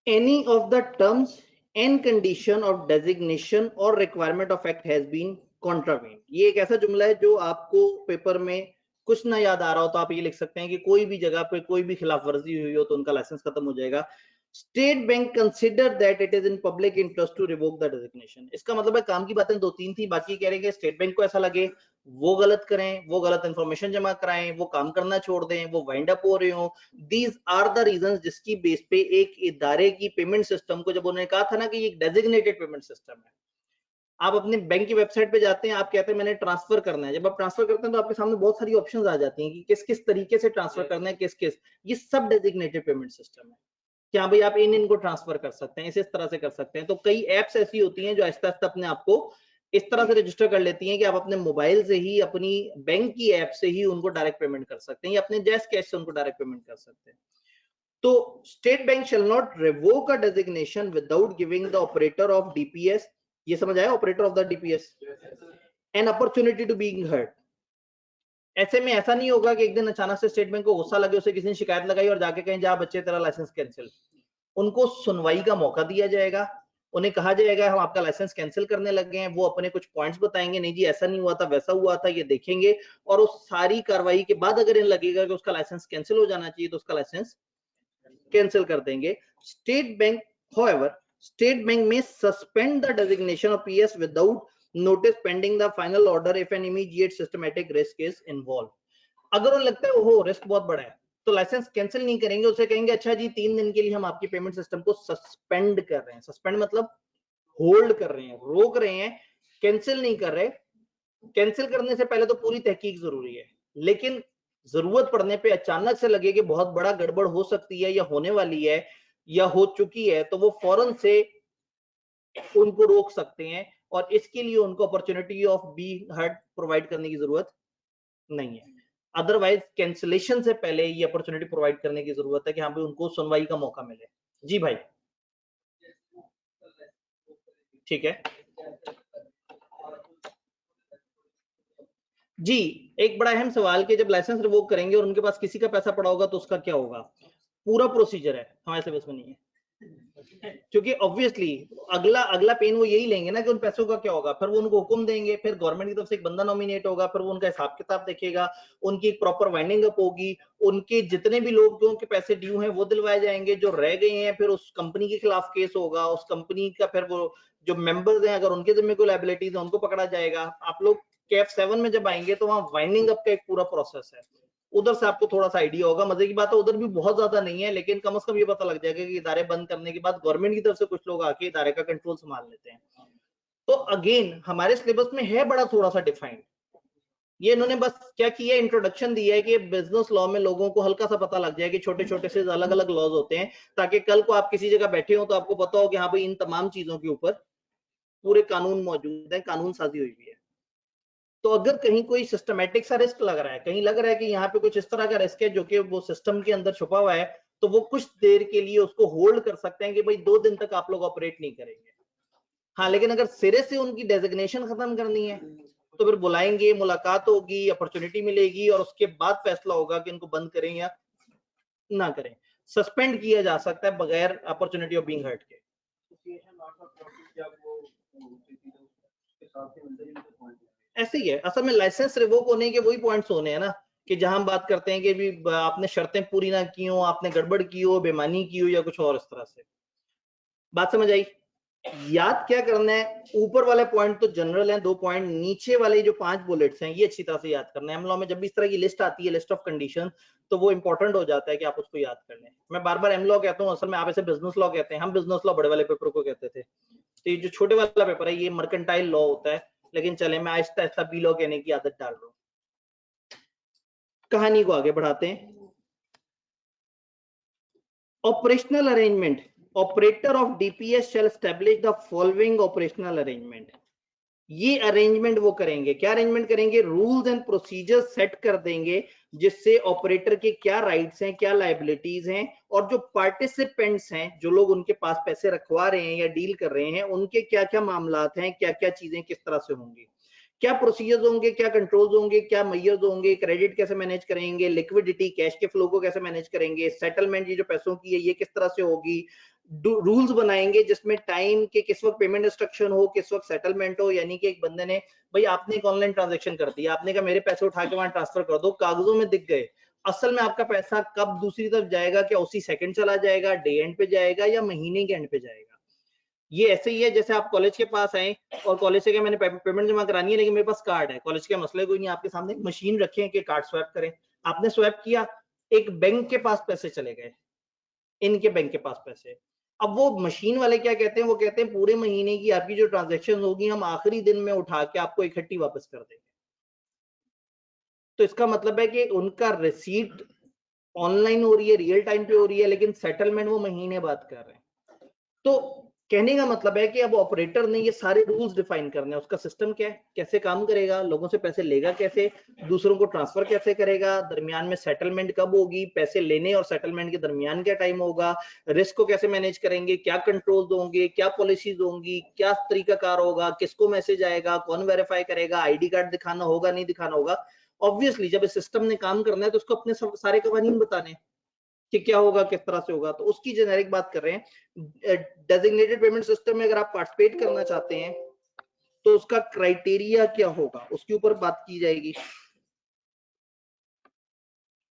Any of the terms and condition of designation or requirement of act has been contravened। ये एक ऐसा जुमला है जो आपको पेपर में कुछ ना याद आ रहा हो तो आप ये लिख सकते हैं कि कोई भी जगह पे कोई भी खिलाफ वर्जी हुई हो तो उनका लाइसेंस खत्म हो जाएगा। State Bank consider that it is in public interest to revoke the designation. इसका मतलब है काम की बातें दो तीन थी, बाकी कह रहे हैं कि स्टेट बैंक को ऐसा लगे वो गलत करें, वो गलत इंफॉर्मेशन जमा कराएं, वो काम करना छोड़ दें, वो वाइंड अप हो रहे हो। दीज आर द रीजंस जिसकी बेस पे एक इदारे की पेमेंट सिस्टम को, जब उन्होंने कहा था ना कि ये डेजिग्नेटेड पेमेंट सिस्टम है, आप अपने बैंक की वेबसाइट पे जाते हैं, आप कहते हैं मैंने ट्रांसफर करना है, जब आप ट्रांसफर करते हैं तो आपके सामने बहुत सारी ऑप्शंस आ जाती हैं कि किस किस तरीके से ट्रांसफर करना है, किस किस, ये सब डेजिग्नेटेड पेमेंट सिस्टम है। क्या भाई आप इनको ट्रांसफर कर सकते हैं, इस तरह से कर सकते हैं। तो कई एप्स ऐसी होती हैं जो आहिस्ता आहिस्ता अपने आप को इस तरह से रजिस्टर कर लेती हैं कि आप अपने मोबाइल से ही, अपनी बैंक की ऐप से ही उनको डायरेक्ट पेमेंट कर सकते हैं या अपने जैस कैश से उनको डायरेक्ट पेमेंट कर सकते हैं। तो State Bank shall not revoke a designation without giving the operator of DPS, ये समझ आया, operator of the DPS, an opportunity to being heard. ऐसे में ऐसा नहीं होगा कि एक दिन अचानक से स्टेट बैंक को गुस्सा लगे, उसे किसी ने शिकायत लगाई और जाके कहें जा बच्चे तेरा लाइसेंस कैंसिल। उनको सुनवाई का मौका दिया जाएगा, उन्हें कहा जाएगा हम आपका लाइसेंस कैंसिल करने लगे हैं, वो अपने कुछ पॉइंट्स बताएंगे, नहीं जी ऐसा नहीं हुआ था वैसा हुआ था, ये देखेंगे, और उस सारी कार्रवाई के बाद अगर इन्हें लगेगा कि उसका लाइसेंस कैंसिल हो जाना चाहिए तो उसका लाइसेंस कैंसिल कर देंगे। State bank however state bank may suspend the designation of PS without notice pending the final order if an immediate systematic risk is involved। अगर उन्हें लगता है ओहो रिस्क बहुत बड़ा है तो लाइसेंस कैंसिल नहीं करेंगे, उसे कहेंगे अच्छा जी 3 दिन के लिए हम आपकी पेमेंट सिस्टम को सस्पेंड कर रहे हैं। सस्पेंड मतलब होल्ड कर रहे हैं, रोक रहे हैं, कैंसिल नहीं कर रहे। कैंसिल करने से पहले तो पूरी तहकीक जरूरी है, लेकिन जरूरत पड़ने पे अचानक से लगे कि बहुत बड़ा गड़बड़ हो सकती है या होने वाली है या हो चुकी है, तो वो फौरन से उनको रोक सकते हैं और इसके लिए उनको opportunity of be heard provide करने की जरूरत नहीं है। अदरवाइज कैंसिलेशन से पहले ये अपॉर्चुनिटी प्रोवाइड करने की जरूरत है कि हाँ भाई उनको सुनवाई का मौका मिले। जी भाई ठीक है जी। एक बड़ा अहम सवाल कि जब लाइसेंस रिवोक करेंगे और उनके पास किसी का पैसा पड़ा होगा तो उसका क्या होगा? पूरा प्रोसीजर है, हमारे सिलेबस में नहीं है, क्योंकि ऑब्वियसली अगला पेन वो यही लेंगे ना कि उन पैसों का क्या होगा। फिर वो उनको हुक्म देंगे, फिर गवर्नमेंट की तरफ से एक बंदा नॉमिनेट होगा, फिर वो उनका हिसाब किताब देखेगा, उनकी एक प्रॉपर वाइंडिंग अप होगी, उनके जितने भी लोगों के पैसे ड्यू हैं वो दिलवाए जाएंगे, जो रह गए हैं फिर उस कंपनी के खिलाफ केस होगा, उस कंपनी का फिर वो जो मेंबर्स हैं अगर उनके जिम्मे कोई लायबिलिटीज है उनको पकड़ा जाएगा। आप लोग कैफ 7 में जब आएंगे तो वहां वाइंडिंग अप का एक पूरा प्रोसेस है, उधर से आपको थोड़ा सा आइडिया होगा। मजे की बात है उधर भी बहुत ज्यादा नहीं है, लेकिन कम से कम ये पता लग जाएगा कि इदारे बंद करने के बाद गवर्नमेंट की तरफ से कुछ लोग आके इदारे का कंट्रोल संभाल लेते हैं। तो अगेन हमारे सिलेबस में है बड़ा थोड़ा सा डिफाइंड, ये इन्होंने बस क्या किया, इंट्रोडक्शन दिया है कि बिजनेस लॉ में लोगों को हल्का सा पता लग जाए कि छोटे छोटे से अलग अलग लॉज होते हैं, ताकि कल को आप किसी जगह बैठे हो तो आपको पता हो कि हाँ भाई इन तमाम चीजों के ऊपर पूरे कानून मौजूद है, कानून साजी हुई भी है। तो अगर कहीं कोई सिस्टमैटिक सा रिस्क लग रहा है, कहीं लग रहा है कि यहाँ पे कुछ इस तरह का रिस्क है जो कि वो सिस्टम के अंदर छुपा हुआ है, तो वो कुछ देर के लिए उसको होल्ड कर सकते हैं कि भाई 2 दिन तक आप लोग ऑपरेट नहीं करेंगे। हाँ, लेकिन अगर सिरे से उनकी डेजिग्नेशन खत्म करनी है तो फिर बुलाएंगे, मुलाकात होगी, अपॉर्चुनिटी मिलेगी और उसके बाद फैसला होगा कि इनको बंद करें या ना करें। सस्पेंड किया जा सकता है बगैर अपॉर्चुनिटी ऑफ बीइंग हर्ट के। ऐसे ही है असल में, लाइसेंस रिवोक होने के वही पॉइंट्स होने हैं ना कि जहां हम बात करते हैं कि भी आपने शर्तें पूरी ना की हो, आपने गड़बड़ की हो, बेईमानी की हो या कुछ और इस तरह से। बात समझ आई? याद क्या करना है, ऊपर वाले पॉइंट तो जनरल हैं, 2 पॉइंट नीचे वाले जो 5 बुलेट्स हैं ये अच्छी तरह से याद करना है। एम लॉ में जब भी इस तरह की लिस्ट आती है, लिस्ट ऑफ कंडीशन, तो वो इंपॉर्टेंट हो जाता है कि आप उसको याद कर लें। मैं बार बार एम लॉ कहता हूँ, असल में आप इसे बिजनेस लॉ कहते हैं, हम बिजनेस लॉ बड़े वाले पेपर को कहते थे। तो ये जो छोटे वाला पेपर है ये मर्केंटाइल लॉ होता है, लेकिन चले मैं आहिस्ता आहिस्ता बी लॉ कहने की आदत डाल रहा हूँ। कहानी को आगे बढ़ाते हैं। Operational arrangement, operator of DPS shall establish the following operational arrangement. ये अरेंजमेंट वो करेंगे, क्या अरेंजमेंट करेंगे, रूल्स एंड प्रोसीजर्स सेट कर देंगे जिससे ऑपरेटर के क्या राइट्स हैं, क्या लायबिलिटीज हैं, और जो पार्टिसिपेंट्स हैं, जो लोग उनके पास पैसे रखवा रहे हैं या डील कर रहे हैं, उनके क्या क्या मामलात हैं, क्या क्या चीजें किस तरह से होंगी, क्या प्रोसीजर्स होंगे, क्या कंट्रोल्स होंगे, क्या मेजर्स होंगे, क्रेडिट कैसे मैनेज करेंगे, लिक्विडिटी कैश के फ्लो को कैसे मैनेज करेंगे, सेटलमेंट ये जो पैसों की है ये किस तरह से होगी, रूल्स बनाएंगे जिसमें टाइम के किस वक्त पेमेंट इंस्ट्रक्शन हो, किस वक्त सेटलमेंट हो। यानी कि एक बंदे ने भाई आपने एक ऑनलाइन ट्रांजैक्शन कर दिया, आपने कहा मेरे पैसे उठा के वहां ट्रांसफर कर दो, कागजों में दिख गए, असल में आपका पैसा कब दूसरी तरफ जाएगा, क्या उसी सेकंड चला जाएगा, डे एंड पे जाएगा या महीने के एंड पे जाएगा। ये ऐसे ही है जैसे आप कॉलेज के पास आए और कॉलेज से मैंने पेमेंट जमा करानी है लेकिन मेरे पास कार्ड है, कॉलेज के मसले कोई नहीं, आपके सामने मशीन रखे हैं कि कार्ड स्वैप करें, आपने स्वैप किया, एक बैंक के पास पैसे चले गए, इनके बैंक के पास पैसे, अब वो मशीन वाले क्या कहते हैं, वो कहते हैं पूरे महीने की आपकी जो ट्रांजैक्शन होगी हम आखिरी दिन में उठा के आपको इकट्ठी वापस कर देंगे। तो इसका मतलब है कि उनका रिसीट ऑनलाइन हो रही है, रियल टाइम पे हो रही है, लेकिन सेटलमेंट वो महीने बाद कर रहे हैं। तो कहने का मतलब है कि अब ऑपरेटर ने ये सारे रूल्स डिफाइन करने हैं, उसका सिस्टम क्या है, कैसे काम करेगा, लोगों से पैसे लेगा कैसे, दूसरों को ट्रांसफर कैसे करेगा, दरमियान में सेटलमेंट कब होगी, पैसे लेने और सेटलमेंट के दरमियान क्या टाइम होगा, रिस्क को कैसे मैनेज करेंगे, क्या कंट्रोल्स होंगे, क्या पॉलिसीज होंगी, क्या तरीकाकार होगा, किसको मैसेज आएगा, कौन वेरीफाई करेगा, आईडी कार्ड दिखाना होगा नहीं दिखाना होगा। ऑब्वियसली जब इस सिस्टम ने काम करना है तो उसको अपने सारे कवानीन बताने कि क्या होगा, किस तरह से होगा। तो उसकी जेनेरिक बात कर रहे हैं। डेजिग्नेटेड पेमेंट सिस्टम में अगर आप पार्टिसिपेट करना चाहते हैं तो उसका क्राइटेरिया क्या होगा, उसके ऊपर बात की जाएगी।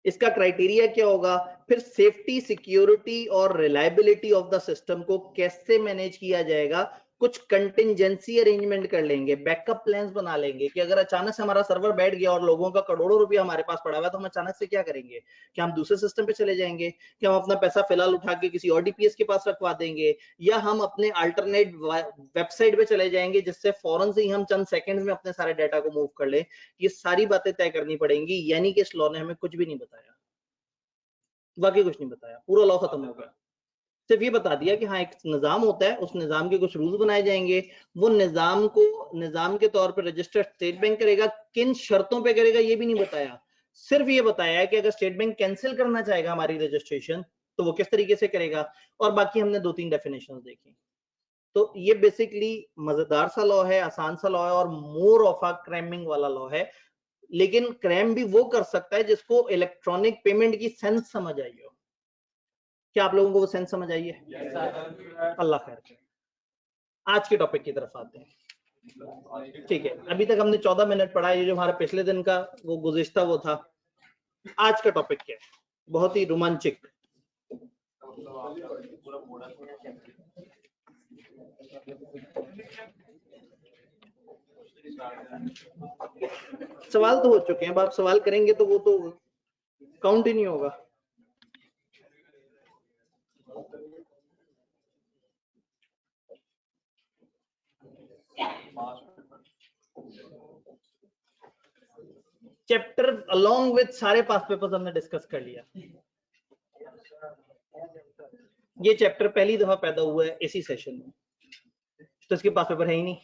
इसका क्राइटेरिया क्या होगा, फिर सेफ्टी, सिक्योरिटी और रिलायबिलिटी ऑफ द सिस्टम को कैसे मैनेज किया जाएगा, कुछ कंटिंजेंसी अरेंजमेंट कर लेंगे, बैकअप प्लान्स बना लेंगे कि अगर अचानक से हमारा सर्वर बैठ गया और लोगों का करोड़ों रुपया हमारे पास पड़ा हुआ है तो हम अचानक से क्या करेंगे? क्या हम दूसरे सिस्टम पे चले जाएंगे? क्या हम अपना पैसा फिलहाल उठा के किसी और डीपीएस के पास रखवा देंगे, या हम अपने अल्टरनेट वेबसाइट पे चले जाएंगे जिससे फौरन से ही हम चंद सेकंड्स में अपने सारे डाटा को मूव कर ले? ये सारी बातें तय करनी पड़ेंगी, यानी कि इस लॉ ने हमें कुछ भी नहीं बताया, बाकी कुछ नहीं बताया, पूरा लॉ खत्म हो गया। सिर्फ ये बता दिया कि हाँ एक निजाम होता है, उस निजाम के कुछ रूल्स बनाए जाएंगे, वो निजाम को निजाम के तौर पर रजिस्टर्ड स्टेट बैंक करेगा, किन शर्तों पे करेगा ये भी नहीं बताया। सिर्फ ये बताया कि अगर स्टेट बैंक कैंसिल करना चाहेगा हमारी रजिस्ट्रेशन तो वो किस तरीके से करेगा, और बाकी हमने 2-3 डेफिनेशंस देखी। तो ये बेसिकली मजेदार सा लॉ है, आसान सा लॉ है और मोर ऑफ अ क्रैमिंग वाला लॉ है, लेकिन क्रैम भी वो कर सकता है जिसको इलेक्ट्रॉनिक पेमेंट की सेंस समझ आई हो। क्या आप लोगों को वो सेंस समझ आई है? अल्लाह खैर करे। आज के टॉपिक की तरफ आते हैं। ठीक है, अभी तक हमने 14 मिनट पढ़ा, ये जो हमारा पिछले दिन का वो गुज़िश्ता वो था। आज का टॉपिक क्या है? बहुत ही रोमांचक। सवाल तो हो चुके हैं, अब आप सवाल करेंगे तो वो तो काउंट ही नहीं होगा। चैप्टर अलोंग विद सारे पास पेपर्स हमने डिस्कस कर लिया। ये चैप्टर पहली दफा पैदा हुआ है इसी सेशन में, तो इसके पास पेपर है ही नहीं,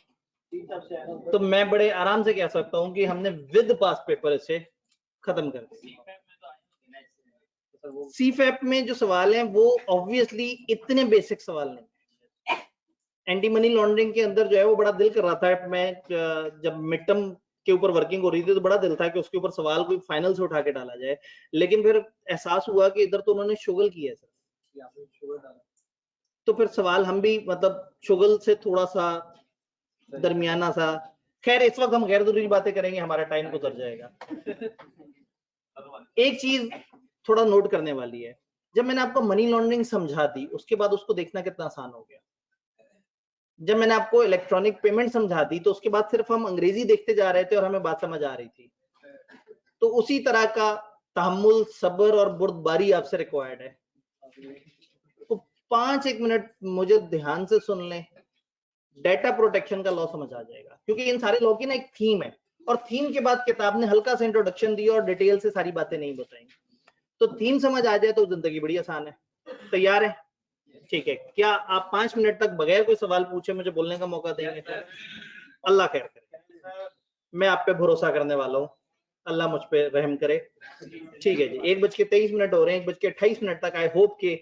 तो मैं बड़े आराम से कह सकता हूं कि हमने विद पास पेपर इसे खत्म कर दिया। सीफैप में जो सवाल हैं वो ऑब्वियसली इतने बेसिक सवाल नहीं। एंटी मनी लॉन्ड्रिंग के अंदर जो है वो बड़ा दिल कर रहा था, मैं जब मिड टर्म के ऊपर वर्किंग हो रही थी तो बड़ा दिल था कि उसके ऊपर सवाल कोई फाइनल से उठा के डाला जाए, लेकिन फिर एहसास हुआ कि इधर तो उन्होंने शुगल किया है सर, तो फिर सवाल हम भी मतलब शुगल से थोड़ा सा दरमियाना सा। खैर इस वक्त हम गैर जरूरी बातें करेंगे, हमारा टाइम गुजर जाएगा। एक चीज थोड़ा नोट करने वाली है, जब मैंने आपको मनी लॉन्ड्रिंग समझा दी उसके बाद उसको देखना कितना आसान हो गया। जब मैंने आपको इलेक्ट्रॉनिक पेमेंट समझा दी तो उसके बाद सिर्फ हम अंग्रेजी देखते जा रहे थे और हमें बात समझ आ रही थी। तो उसी तरह का तहम्मुल, सब्र और बुर्दबारी आपसे रिक्वायर्ड है। तो 5-1 मिनट मुझे ध्यान से सुन लें, डेटा प्रोटेक्शन का लॉ समझ आ जाएगा, क्योंकि इन सारे लॉ की ना एक थीम है और थीम के बाद किताब ने हल्का सा इंट्रोडक्शन दिया और डिटेल से सारी बातें नहीं बताई। तो थीम समझ आ जाए तो जिंदगी बड़ी आसान है। तैयार है? ठीक है, क्या आप 5 मिनट तक बगैर कोई सवाल पूछे मुझे बोलने का मौका देंगे? अल्लाह खैर करे, मैं आप पे भरोसा करने वाला हूँ, अल्लाह मुझ पे रहम करे। ठीक है जी, 1:23 हो रहे हैं, 1:28 तक आई होप के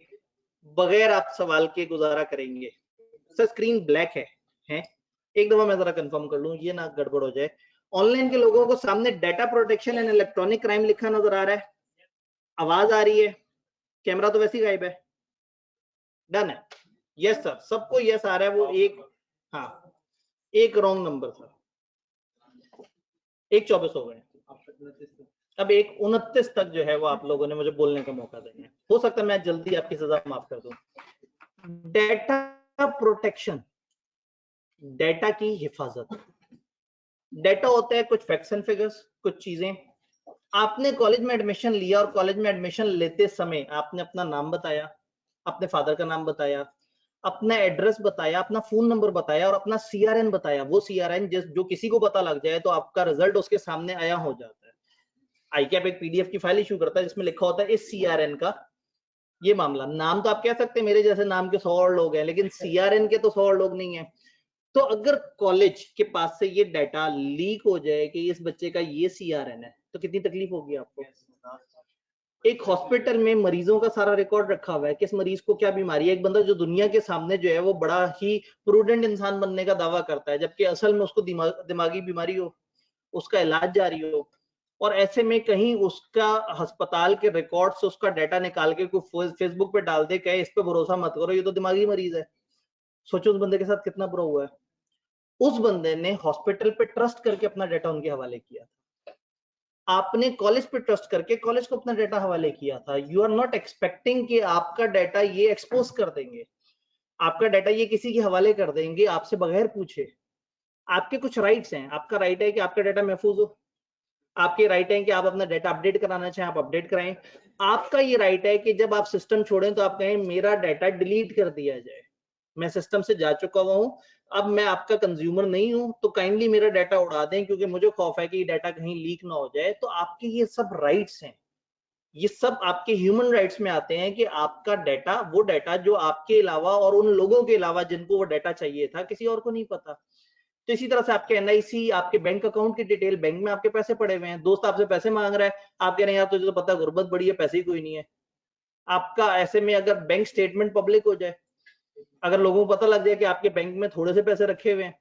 बगैर आप सवाल के गुजारा करेंगे। सर स्क्रीन ब्लैक है? एक दफा मैं जरा कंफर्म कर लूं, ये ना गड़बड़ हो जाए। ऑनलाइन के लोगों को सामने data protection and electronic crime लिखा नजर आ रहा है? आवाज आ रही है? कैमरा तो वैसे ही गायब है। डन है? यस सर, सबको यस आ रहा है। वो एक, हाँ एक रॉन्ग नंबर सर, 1:24 हो गए, अब 1:29 तक जो है वो आप लोगों ने मुझे बोलने का मौका देना है। हो सकता है मैं जल्दी आपकी सजा माफ कर दूं। डेटा प्रोटेक्शन, डेटा की हिफाजत। डेटा होता है कुछ फैक्ट्स एंड फिगर्स, कुछ चीजें। आपने कॉलेज में एडमिशन लिया और कॉलेज में एडमिशन लेते समय आपने अपना नाम बताया, अपने फादर का नाम बताया, अपना एड्रेस बताया, अपना फोन नंबर बताया और अपना सीआरएन बताया। वो सीआरएन जो किसी को पता लग जाए तो आपका रिजल्ट उसके सामने आया हो जाता है। आईकैप एक पीडीएफ की फाइल इशू करता है जिसमें लिखा होता है इस सीआरएन का ये मामला। नाम तो आप कह सकते हैं मेरे जैसे नाम के 100 और लोग हैं, लेकिन सीआरएन के तो 100 और लोग नहीं है। तो अगर कॉलेज के पास से ये डाटा लीक हो जाए कि इस बच्चे का ये सीआरएन है तो कितनी तकलीफ होगी आपको। एक हॉस्पिटल में मरीजों का सारा रिकॉर्ड रखा हुआ है, किस मरीज को क्या बीमारी है। एक बंदा जो दुनिया के सामने जो है वो बड़ा ही प्रूडेंट इंसान बनने का दावा करता है, जबकि असल में उसको दिमागी बीमारी हो, उसका इलाज जारी हो, और ऐसे में कहीं उसका अस्पताल के रिकॉर्ड से उसका डाटा निकाल के कोई फेसबुक पे डाल दे, कहे इस पे भरोसा मत करो ये तो दिमागी मरीज है। सोचो उस बंदे के साथ कितना बुरा हुआ है। उस बंदे ने हॉस्पिटल पे ट्रस्ट करके अपना डाटा उनके हवाले किया, आपने कॉलेज पे ट्रस्ट करके कॉलेज को अपना डाटा हवाले किया था। यू आर नॉट एक्सपेक्टिंग कि आपका डाटा ये एक्सपोज कर देंगे। आपका डाटा ये किसी के हवाले कर देंगे आपसे बगैर पूछे। आपके कुछ राइट्स हैं, आपका राइट है कि आपका डाटा महफूज हो, आपके राइट है कि आप अपना डाटा अपडेट कराना चाहें आप अपडेट कराएं, आपका ये राइट है कि जब आप सिस्टम छोड़ें तो आप कहें मेरा डाटा डिलीट कर दिया जाए, मैं सिस्टम से जा चुका हुआ हूं, अब मैं आपका कंज्यूमर नहीं हूं, तो काइंडली मेरा डाटा उड़ा दें क्योंकि मुझे खौफ है कि ये डाटा कहीं लीक ना हो जाए। तो आपके ये सब राइट्स हैं, ये सब आपके ह्यूमन राइट्स में आते हैं कि आपका डाटा, वो डाटा जो आपके अलावा और उन लोगों के अलावा जिनको वो डाटा चाहिए था किसी और को नहीं पता। तो इसी तरह से आपके एनआईसी, आपके बैंक अकाउंट की डिटेल, बैंक में आपके पैसे पड़े हुए हैं, दोस्त आपसे पैसे मांग रहा है, आप कह रहे हैं यार तुझे तो पता गुर्बत बड़ी है, पैसे ही कोई नहीं है आपका। ऐसे में अगर बैंक स्टेटमेंट पब्लिक हो जाए, अगर लोगों को पता लग जाए कि आपके बैंक में थोड़े से पैसे रखे हुए हैं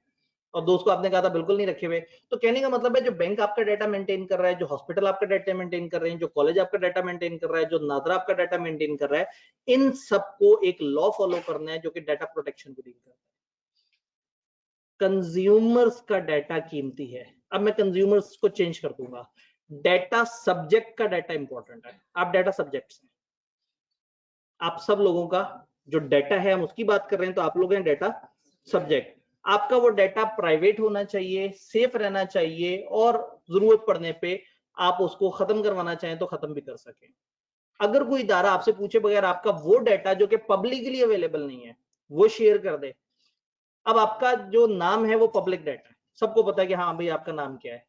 और दोस्त को आपने कहा था बिल्कुल नहीं रखे हुए, तो कहने का मतलब है जो बैंक आपका डाटा मेंटेन कर रहा है, जो हॉस्पिटल आपका डाटा मेंटेन कर रहे हैं, जो कॉलेज आपका डाटा मेंटेन कर रहा है, जो नादरा आपका डाटा मेंटेन कर रहा है, इन सबको एक लॉ फॉलो करना है जो कि डाटा प्रोटेक्शन को डील करता है। कंज्यूमर्स का डाटा कीमती है। अब मैं कंज्यूमर्स को चेंज कर दूंगा, डाटा सब्जेक्ट का डाटा इंपॉर्टेंट है। आप डाटा सब्जेक्ट्स हैं, आप सब लोगों का जो डाटा है हम उसकी बात कर रहे हैं, तो आप लोग हैं डाटा सब्जेक्ट। आपका वो डाटा प्राइवेट होना चाहिए, सेफ रहना चाहिए और जरूरत पड़ने पे आप उसको खत्म करवाना चाहें तो खत्म भी कर सकें। अगर कोई इदारा आपसे पूछे बगैर आपका वो डाटा जो कि पब्लिकली अवेलेबल नहीं है वो शेयर कर दे, अब आपका जो नाम है वो पब्लिक डाटा है, सबको पता है कि हाँ भाई आपका नाम क्या है,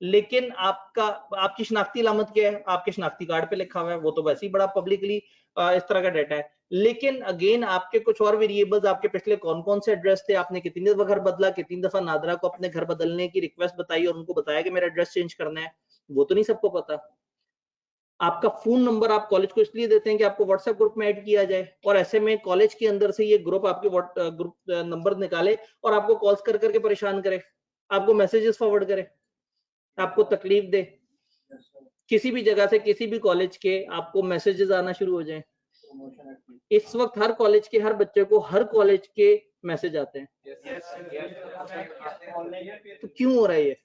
लेकिन आपकी शनाख्ती अलामत क्या है, आपके शनाख्ती कार्ड पे लिखा हुआ है, वो तो वैसे ही बड़ा पब्लिकली इस तरह का डाटा है। लेकिन अगेन आपके कुछ और वेरिएबल्स, आपके पिछले कौन कौन से एड्रेस थे, आपने कितनी दफा घर बदला, कितनी दफा नादरा को अपने घर बदलने की रिक्वेस्ट बताई और उनको बताया कि मेरा एड्रेस चेंज करना है, वो तो नहीं सबको पता। आपका फोन नंबर आप कॉलेज को इसलिए देते हैं कि आपको व्हाट्सएप ग्रुप में ऐड किया जाए, और ऐसे में कॉलेज के अंदर से ये ग्रुप आपके ग्रुप नंबर निकाले और आपको कॉल्स कर करके परेशान करे, आपको मैसेजेस फॉरवर्ड करे, आपको तकलीफ दे, किसी भी जगह से किसी भी कॉलेज के आपको मैसेजेस आना शुरू हो जाएं। इस वक्त हर कॉलेज के हर बच्चे को हर कॉलेज के मैसेज आते हैं, तो क्यों हो रहा है ये?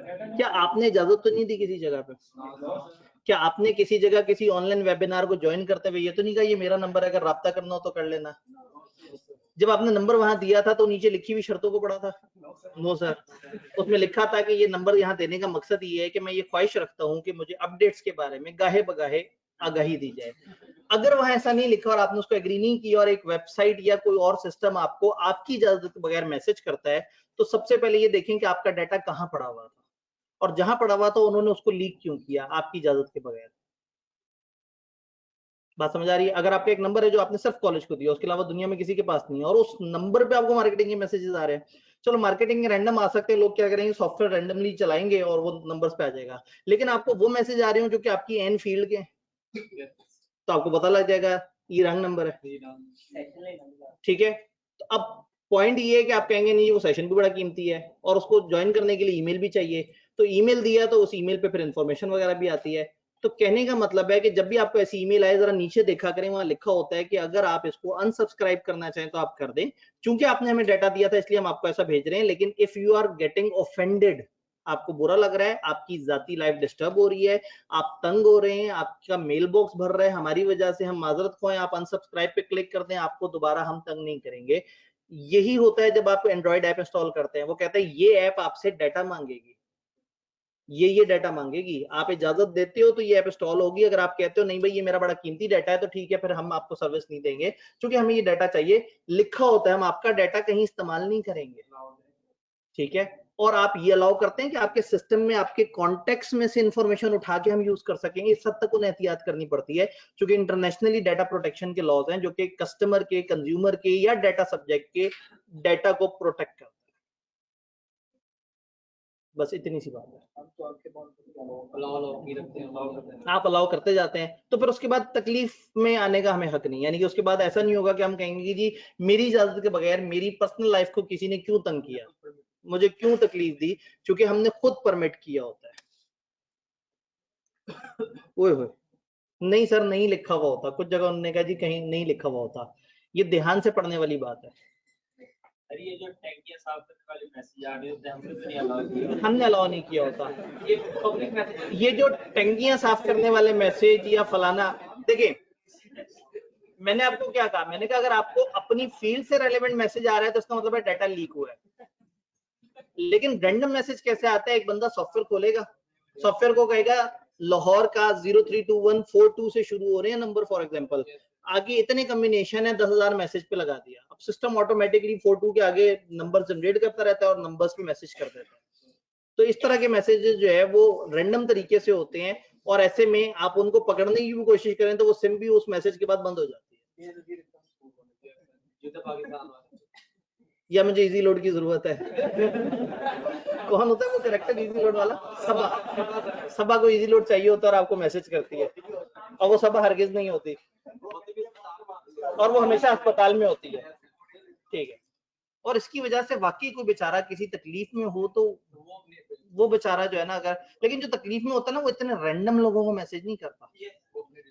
क्या आपने इजाजत तो नहीं दी किसी जगह पे? क्या आपने किसी जगह किसी ऑनलाइन वेबिनार को ज्वाइन करते हुए ये तो नहीं कहा ये मेरा नंबर है, अगर राब्ता करना हो तो कर लेना? जब आपने नंबर वहां दिया था तो नीचे लिखी हुई शर्तों को पढ़ा था? नो सर, उसमें लिखा था कि ये नंबर यहाँ देने का मकसद ये है कि मैं ये ख्वाहिश रखता हूँ कि मुझे अपडेट्स के बारे में गाहे बगाहे आगाही दी जाए। अगर वहां ऐसा नहीं लिखा और आपने उसको एग्री नहीं किया और एक वेबसाइट या कोई और सिस्टम आपको आपकी इजाजत के बगैर मैसेज करता है, तो सबसे पहले ये देखें कि आपका डाटा कहाँ पड़ा हुआ था, और जहां पड़ा हुआ था उन्होंने उसको लीक क्यों किया आपकी इजाजत के बगैर। बात समझ आ रही है? अगर आपका एक नंबर है जो आपने सिर्फ कॉलेज को दिया, उसके अलावा दुनिया में किसी के पास नहीं है, और उस नंबर पे आपको मार्केटिंग के मैसेजेस आ रहे हैं, चलो मार्केटिंग के रैंडम आ सकते हैं, लोग क्या करेंगे सॉफ्टवेयर रैंडमली चलाएंगे और वो नंबर्स पे आ जाएगा, लेकिन आपको वो मैसेज आ रहे हो जो कि आपकी एन फील्ड के, तो आपको पता लग जाएगा ये रंग नंबर है, ठीक है? तो अब पॉइंट ये है कि आप कहेंगे नहीं वो सेशन भी बड़ा कीमती है और उसको ज्वाइन करने के लिए ईमेल भी चाहिए, तो ईमेल दिया तो उस ईमेल पे फिर इंफॉर्मेशन वगैरह भी आती है। तो कहने का मतलब है कि जब भी आपको ऐसी ईमेल आए जरा नीचे देखा करें, वहां लिखा होता है कि अगर आप इसको अनसब्सक्राइब करना चाहें तो आप कर दें, क्योंकि आपने हमें डाटा दिया था इसलिए हम आपको ऐसा भेज रहे हैं। लेकिन if you are getting offended, आपको बुरा लग रहा है, आपकी जाती लाइफ डिस्टर्ब हो रही है, आप तंग हो रहे हैं, आपका मेल बॉक्स भर रहा है हमारी वजह से, हम माजरत खोएं, आप अनसब्सक्राइब पे क्लिक कर दें, आपको दोबारा हम तंग नहीं करेंगे। यही होता है जब आप एंड्रॉइड ऐप इंस्टॉल करते हैं, वो कहता है ये ऐप आपसे डाटा मांगेगी, ये डाटा मांगेगी, आप इजाजत देते हो तो ये ऐप इंस्टॉल होगी, अगर आप कहते हो नहीं भाई ये मेरा बड़ा कीमती डाटा है तो ठीक है फिर हम आपको सर्विस नहीं देंगे क्योंकि हमें ये डाटा चाहिए। लिखा होता है हम आपका डाटा कहीं इस्तेमाल नहीं करेंगे, ठीक है? और आप ये अलाउ करते हैं कि आपके सिस्टम में आपके कॉन्टेक्ट्स में से इंफॉर्मेशन उठा के हम यूज कर सकेंगे। इस हद तक उन्हें एहतियात करनी पड़ती है क्योंकि इंटरनेशनली डाटा प्रोटेक्शन के लॉज हैं जो कि कस्टमर के, कंज्यूमर के या डाटा सब्जेक्ट के डाटा को प्रोटेक्ट करते हैं। बस इतनी सी बात है। आप अलाउ करते जाते हैं तो फिर उसके बाद तकलीफ में आने का हमें हक नहीं, यानी कि उसके बाद ऐसा नहीं होगा कि हम कहेंगे कि जी मेरी इजाजत के बगैर मेरी पर्सनल लाइफ को किसी ने क्यों तंग किया, मुझे क्यों तकलीफ दी, क्योंकि हमने खुद परमिट किया होता है। ओए होए, नहीं सर नहीं लिखा हुआ होता, कुछ जगह उन्होंने कहा जी कहीं नहीं लिखा हुआ होता, ये ध्यान से पढ़ने वाली बात है। अरे ये जो टैगियां साफ करने वाले मैसेज आ रहे होते हैं हमने अलाउ नहीं किया होता। ये पब्लिक मैसेज, ये जो टंगियां साफ करने वाले मैसेज या फलाना, देखिए मैंने आपको क्या कहा, मैंने कहा अगर आपको अपनी फील्ड से रेलेवेंट मैसेज आ रहा है तो इसका मतलब है डाटा लीक हुआ है। लेकिन रैंडम मैसेज कैसे आता है, एक बंदा सॉफ्टवेयर खोलेगा, सॉफ्टवेयर को कहेगा लाहौर का 032142 से शुरू हो रहे हैं नंबर फॉर एग्जांपल, आगे इतने कॉम्बिनेशन है 10,000 मैसेज पे लगा दिया। अब सिस्टम ऑटोमेटिकली 42 के आगे नंबर जनरेट करता रहता है और नंबर्स पे मैसेज कर देता है। तो इस तरह के मैसेजेस जो है वो रैंडम तरीके से होते हैं, और ऐसे में आप उनको पकड़ने की भी कोशिश करें तो वो सिम भी उस मैसेज के बाद बंद हो जाती है। या मुझे इजी लोड की जरूरत है? कौन होता है वो करेक्टर इजी लोड वाला? सबा। सबा को इजी लोड चाहिए होता है और आपको मैसेज करती है, और वो सबा हरगिज नहीं होती, और वो हमेशा अस्पताल में होती है। ठीक है, और इसकी वजह से वाकई कोई बेचारा किसी तकलीफ में हो तो वो बेचारा जो है ना, अगर, लेकिन जो तकलीफ में होता है ना वो इतने रैंडम लोगों को मैसेज नहीं करता,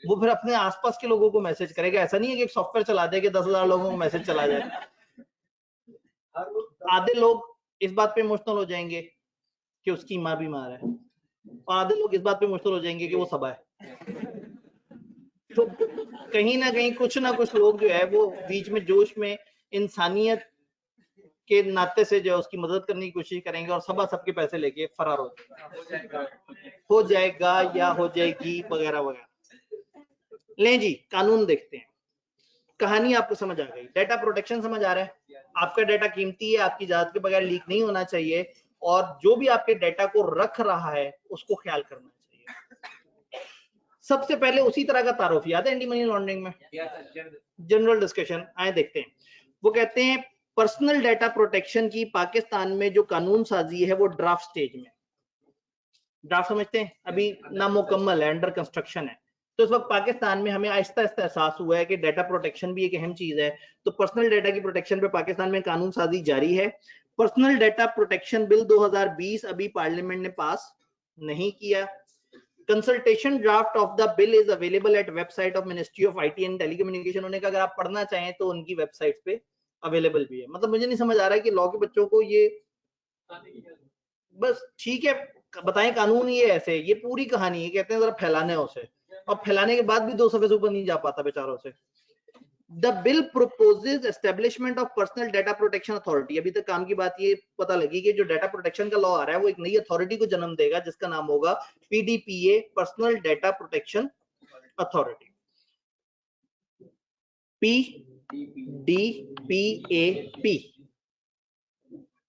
वो फिर अपने आसपास के लोगों को मैसेज करेगा। ऐसा नहीं है कि एक सॉफ्टवेयर चला दे कि 10,000 लोगों को मैसेज चला जाए। आधे लोग इस बात पे इमोशनल हो जाएंगे कि उसकी माँ बीमार है, और आधे लोग इस बात पे इमोशनल हो जाएंगे कि वो सबा है। तो कहीं ना कुछ लोग जो है वो बीच में जोश में इंसानियत के नाते से जो है उसकी मदद करने की कोशिश करेंगे, और सबा सबके पैसे लेके फरार हो जाएगा या हो जाएगी वगैरह वगैरह। ले जी, कानून देखते हैं। कहानी आपको समझ आ गई, डाटा प्रोटेक्शन समझ आ रहा है, आपका डाटा कीमती है, आपकी इजाजत के बगैर लीक नहीं होना चाहिए, और जो भी आपके डाटा को रख रहा है उसको ख्याल करना चाहिए। सबसे पहले उसी तरह का तारुफ याद है एंटी मनी लॉन्ड्रिंग में? जनरल डिस्कशन आए देखते हैं। वो कहते हैं पर्सनल डाटा प्रोटेक्शन की पाकिस्तान में जो कानून साजी है वो ड्राफ्ट स्टेज में। ड्राफ्ट समझते हैं, अभी नामुकम्मल है, अंडर कंस्ट्रक्शन है। तो इस वक्त पाकिस्तान में हमें आहिस्ता आहिस्ता एहसास हुआ है कि डाटा प्रोटेक्शन भी एक अहम चीज है। तो पर्सनल डाटा की प्रोटेक्शन पे पाकिस्तान में कानून साजी जारी है। पर्सनल डाटा प्रोटेक्शन बिल 2020 अभी पार्लियामेंट ने पास नहीं किया। Consultation draft of the bill is available at website of ministry of IT and telecommunication. उन्होंने कहा अगर आप पढ़ना चाहें तो उनकी वेबसाइट पे अवेलेबल भी है। मतलब मुझे नहीं समझ आ रहा है कि लॉ के बच्चों को ये बस ठीक है बताएं कानून ये ऐसे, ये पूरी कहानी है, कहते हैं जरा फैलाने उसे, और फैलाने के बाद भी 2 सफे से ऊपर नहीं जा पाता बेचारों से। The bill proposes establishment of personal data protection authority. अभी तक काम की बात ये पता लगी कि जो डाटा प्रोटेक्शन का लॉ आ रहा है वो एक नई अथॉरिटी को जन्म देगा जिसका नाम होगा PDPA, personal data protection authority. PDPAP,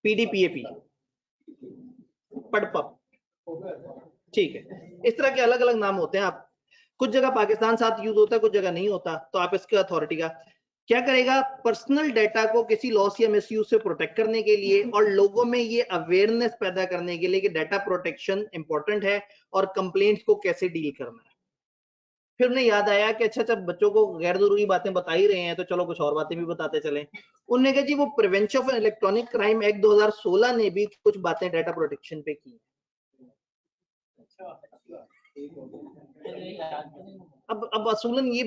PDPAP पड़पप, ठीक है। इस तरह के अलग अलग नाम होते हैं। आप कुछ जगह पाकिस्तान साथ यूज होता है, कुछ जगह नहीं होता, तो आप इसके अथॉरिटी का क्या करेगा, पर्सनल डाटा को किसी लॉस या मिसयूज से प्रोटेक्ट करने के लिए और लोगों में ये अवेयरनेस पैदा करने के लिए कि डाटा प्रोटेक्शन इंपॉर्टेंट है और कंप्लेंट्स को कैसे डील करना है। फिर उन्हें याद आया कि अच्छा जब बच्चों को गैर जरूरी बातें बता ही रहे हैं तो चलो कुछ और बातें भी बताते चलें। उन्होंने कहा जी वो prevention of electronic crime act 2016 ने भी कुछ बातें डाटा प्रोटेक्शन पे की। अब असूलन ये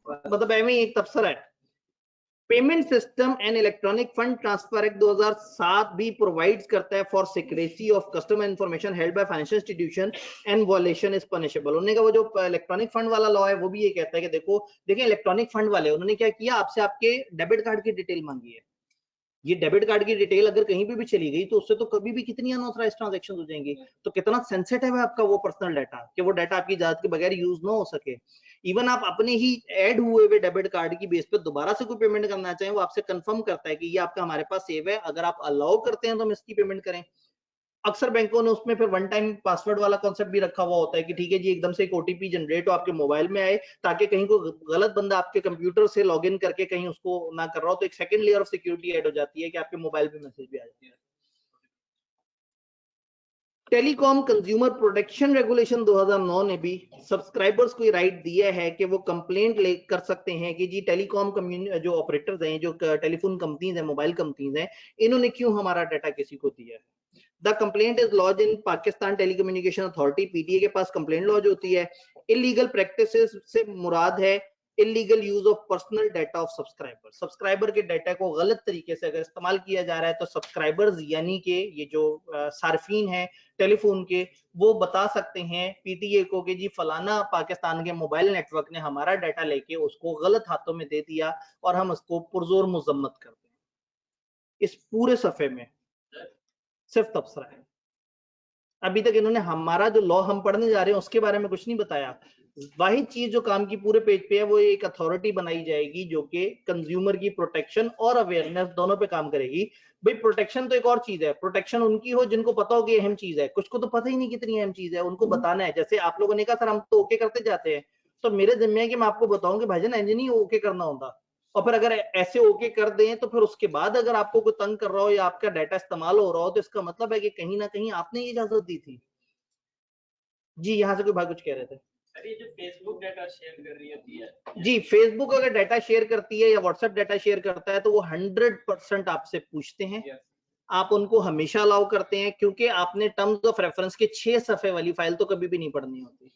मतलब में एक तबसरा है। Payment system and electronic fund transfer act 2007 भी प्रोवाइड्स करता है for secrecy of customer information held by financial institution and violation is punishable. उन्होंने कहा वो जो इलेक्ट्रॉनिक फंड वाला लॉ है वो भी ये कहता है कि देखिए इलेक्ट्रॉनिक फंड वाले उन्होंने क्या किया, आपसे आपके डेबिट कार्ड की डिटेल मांगी है। ये डेबिट कार्ड की डिटेल अगर कहीं भी चली गई तो उससे तो कभी भी कितनी अनऑथराइज्ड ट्रांजैक्शन हो जाएंगी। तो कितना सेंसिटिव है आपका वो पर्सनल डाटा कि वो डाटा आपकी इजाजत के बगैर यूज ना हो सके। इवन आप अपने ही ऐड हुए हुए डेबिट कार्ड की बेस पे दोबारा से कोई पेमेंट करना चाहें वो आपसे कंफर्म करता है कि ये आपका हमारे पास सेव है, अगर आप अलाउ करते हैं तो हम इसकी पेमेंट करें। अक्सर बैंकों ने उसमें फिर वन टाइम पासवर्ड वाला कॉन्सेप्ट भी रखा हुआ होता है कि ठीक है जी एकदम से एक ओटीपी जनरेट हो आपके मोबाइल में आए ताकि कहीं को गलत बंदा आपके कंप्यूटर से लॉगिन करके कहीं उसको ना कर रहा हो, तो एक second layer of security add हो जाती है कि आपके मोबाइल पे मैसेज भी आ जाती है। टेलीकॉम कंज्यूमर प्रोटेक्शन रेगुलेशन 2009 ने भी सब्सक्राइबर्स को राइट दिया है कि वो कंप्लेंट ले कर सकते हैं कि जी टेलीकॉम जो ऑपरेटर्स हैं, जो टेलीफोन कंपनीज हैं, मोबाइल कंपनीज हैं, इन्होंने क्यों हमारा डाटा किसी को दिया है। The complaint is lodged in Pakistan Telecommunication Authority, PTA के पास कंप्लेंट लॉज होती है। इलीगल प्रैक्टिसेस से मुराद है illegal use of personal data of subscriber, subscriber के डाटा को गलत तरीके से अगर इस्तेमाल किया जा रहा है तो सब्सक्राइबर्स यानी कि ये जो सार्फिन है टेलीफोन के, वो बता सकते हैं पीटीए को कि जी फलाना पाकिस्तान के मोबाइल नेटवर्क ने हमारा डाटा लेके उसको गलत हाथों में दे दिया और हम उसको पुरजोर मुजम्मत करते हैं। इस पूरे सफे में सिर्फ तबसरा है। अभी तक इन्होंने हमारा जो लॉ हम पढ़ने जा रहे हैं उसके बारे में कुछ नहीं बताया। वाहिद चीज जो काम की पूरे पेज पे है वो एक अथॉरिटी बनाई जाएगी जो कि कंज्यूमर की प्रोटेक्शन और अवेयरनेस दोनों पे काम करेगी। भाई प्रोटेक्शन तो एक और चीज है, प्रोटेक्शन उनकी हो जिनको पता हो कि अहम चीज है, कुछ को तो पता ही नहीं कितनी अहम चीज है, उनको बताना है। जैसे आप लोगों ने कहा सर हम तो ओके करते जाते हैं, तो मेरे जिम्मे है कि मैं आपको बताऊं कि भाईजान ऐसे नहीं ओके करना होता, और फिर अगर ऐसे ओके कर दें तो फिर उसके बाद अगर आपको कोई तंग कर रहा हो या आपका डाटा इस्तेमाल हो रहा हो तो इसका मतलब है कि कहीं ना कहीं आपने ये इजाजत दी थी। जी यहाँ से कोई भाई कुछ कह रहे थे। अरे जो फेसबुक डाटा शेयर कर रही होती है जी फेसबुक अगर डाटा शेयर करती है या व्हाट्सएप डाटा शेयर करता है तो वो 100% आपसे पूछते हैं, आप उनको हमेशा अलाउ करते हैं, क्योंकि आपने टर्म्स ऑफ रेफरेंस के 6 सफे वाली फाइल तो कभी भी नहीं पढ़नी होती।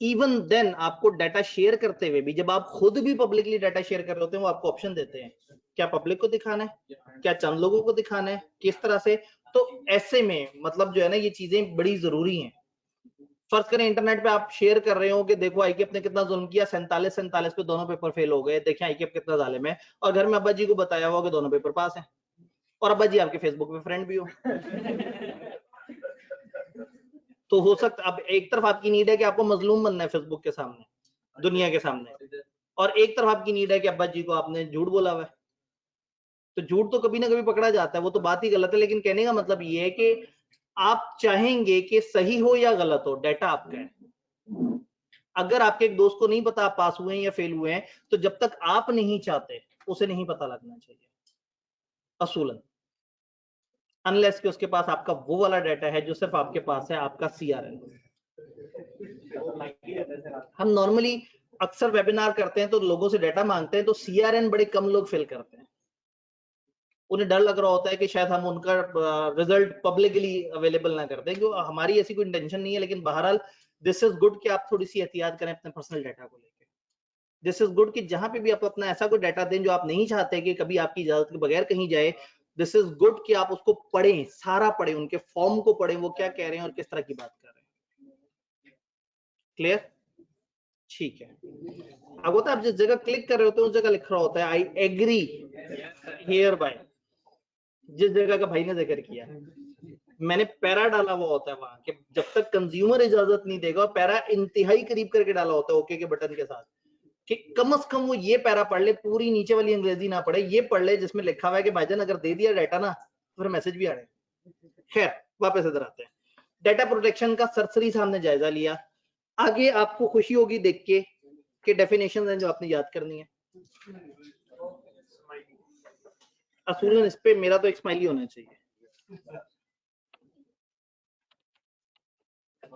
इवन देन आपको डाटा शेयर करते हुए भी जब आप खुद भी पब्लिकली डाटा शेयर कर रहे होते हैं वो आपको ऑप्शन देते हैं, क्या पब्लिक को दिखाना है, क्या चंद लोगों को दिखाना है, किस तरह से। तो ऐसे में मतलब जो है ना ये चीजें बड़ी जरूरी हैं। फर्ज करें इंटरनेट पे आप शेयर कर रहे हो कि देखो आईकेएफ ने कितना जुल्म किया, 47 पे दोनों पेपर फेल हो गए, देखें आईकेएफ कितना जालिम है, और घर में अब्बा जी को बताया हुआ कि दोनों पेपर पास हैं, और अब्बा जी आपके फेसबुक पे फ्रेंड भी हो। तो हो सकता, अब एक तरफ आपकी नीड है कि आपको मजलूम बनना है फेसबुक के सामने, दुनिया के सामने, और एक तरफ आपकी नीड है कि अब्बा जी को आपने झूठ बोला हुआ है। तो झूठ तो कभी ना कभी पकड़ा जाता है, वो तो बात ही गलत है, लेकिन कहने का मतलब ये है कि आप चाहेंगे कि सही हो या गलत हो, डाटा आपका है। अगर आपके एक दोस्त को नहीं पता आप पास हुए हैं या फेल हुए हैं, तो जब तक आप नहीं चाहते उसे नहीं पता लगना चाहिए असूलन, अनलेस कि उसके पास आपका वो वाला डाटा है जो सिर्फ आपके पास है, आपका सीआरएन। हम नॉर्मली अक्सर वेबिनार करते हैं तो लोगों से डाटा मांगते हैं, तो सीआरएन बड़े कम लोग फिल करते हैं। उन्हें डर लग रहा होता है कि शायद हम उनका रिजल्ट पब्लिकली अवेलेबल ना कर दें, क्योंकि हमारी ऐसी कोई इंटेंशन नहीं है। लेकिन बहरहाल दिस इज गुड कि आप थोड़ी सी एहतियात करें अपने पर्सनल डाटा को लेकर। दिस इज गुड कि जहां पे भी आप अपना ऐसा कोई डाटा दें जो आप नहीं चाहते कि कभी आपकी इजाजत के बगैर कहीं जाए, दिस इज गुड कि आप उसको पढ़ें, सारा पढ़ें, उनके फॉर्म को पढ़ें, वो क्या कह रहे हैं और किस तरह की बात कर रहे हैं। क्लियर? ठीक है। अब होता है आप जिस जगह क्लिक कर रहे होते हैं उस जगह लिख रहा होता है आई एग्री हियर बाय, जिस जगह का भाई ने जिक्र किया मैंने पैरा डाला हुआ होता है वहां कि जब तक कंज्यूमर इजाजत नहीं देगा, और पैरा इंतहाई करीब करके डाला होता है ओके के बटन के साथ कि कम से कम वो ये पैरा पढ़ ले, पूरी नीचे वाली अंग्रेजी ना पढ़े, ये पढ़ ले जिसमें लिखा हुआ है कि भाईजान अगर दे दिया डाटा ना तो फिर मैसेज भी आ रहे हैं। खैर वापस इधर आते हैं। डाटा प्रोटेक्शन का सरसरी सामने जायजा लिया। आगे आपको खुशी होगी देख के कि डेफिनेशन है जो आपने याद करनी है। असूलन इस पे मेरा तो एक स्माइली होना चाहिए,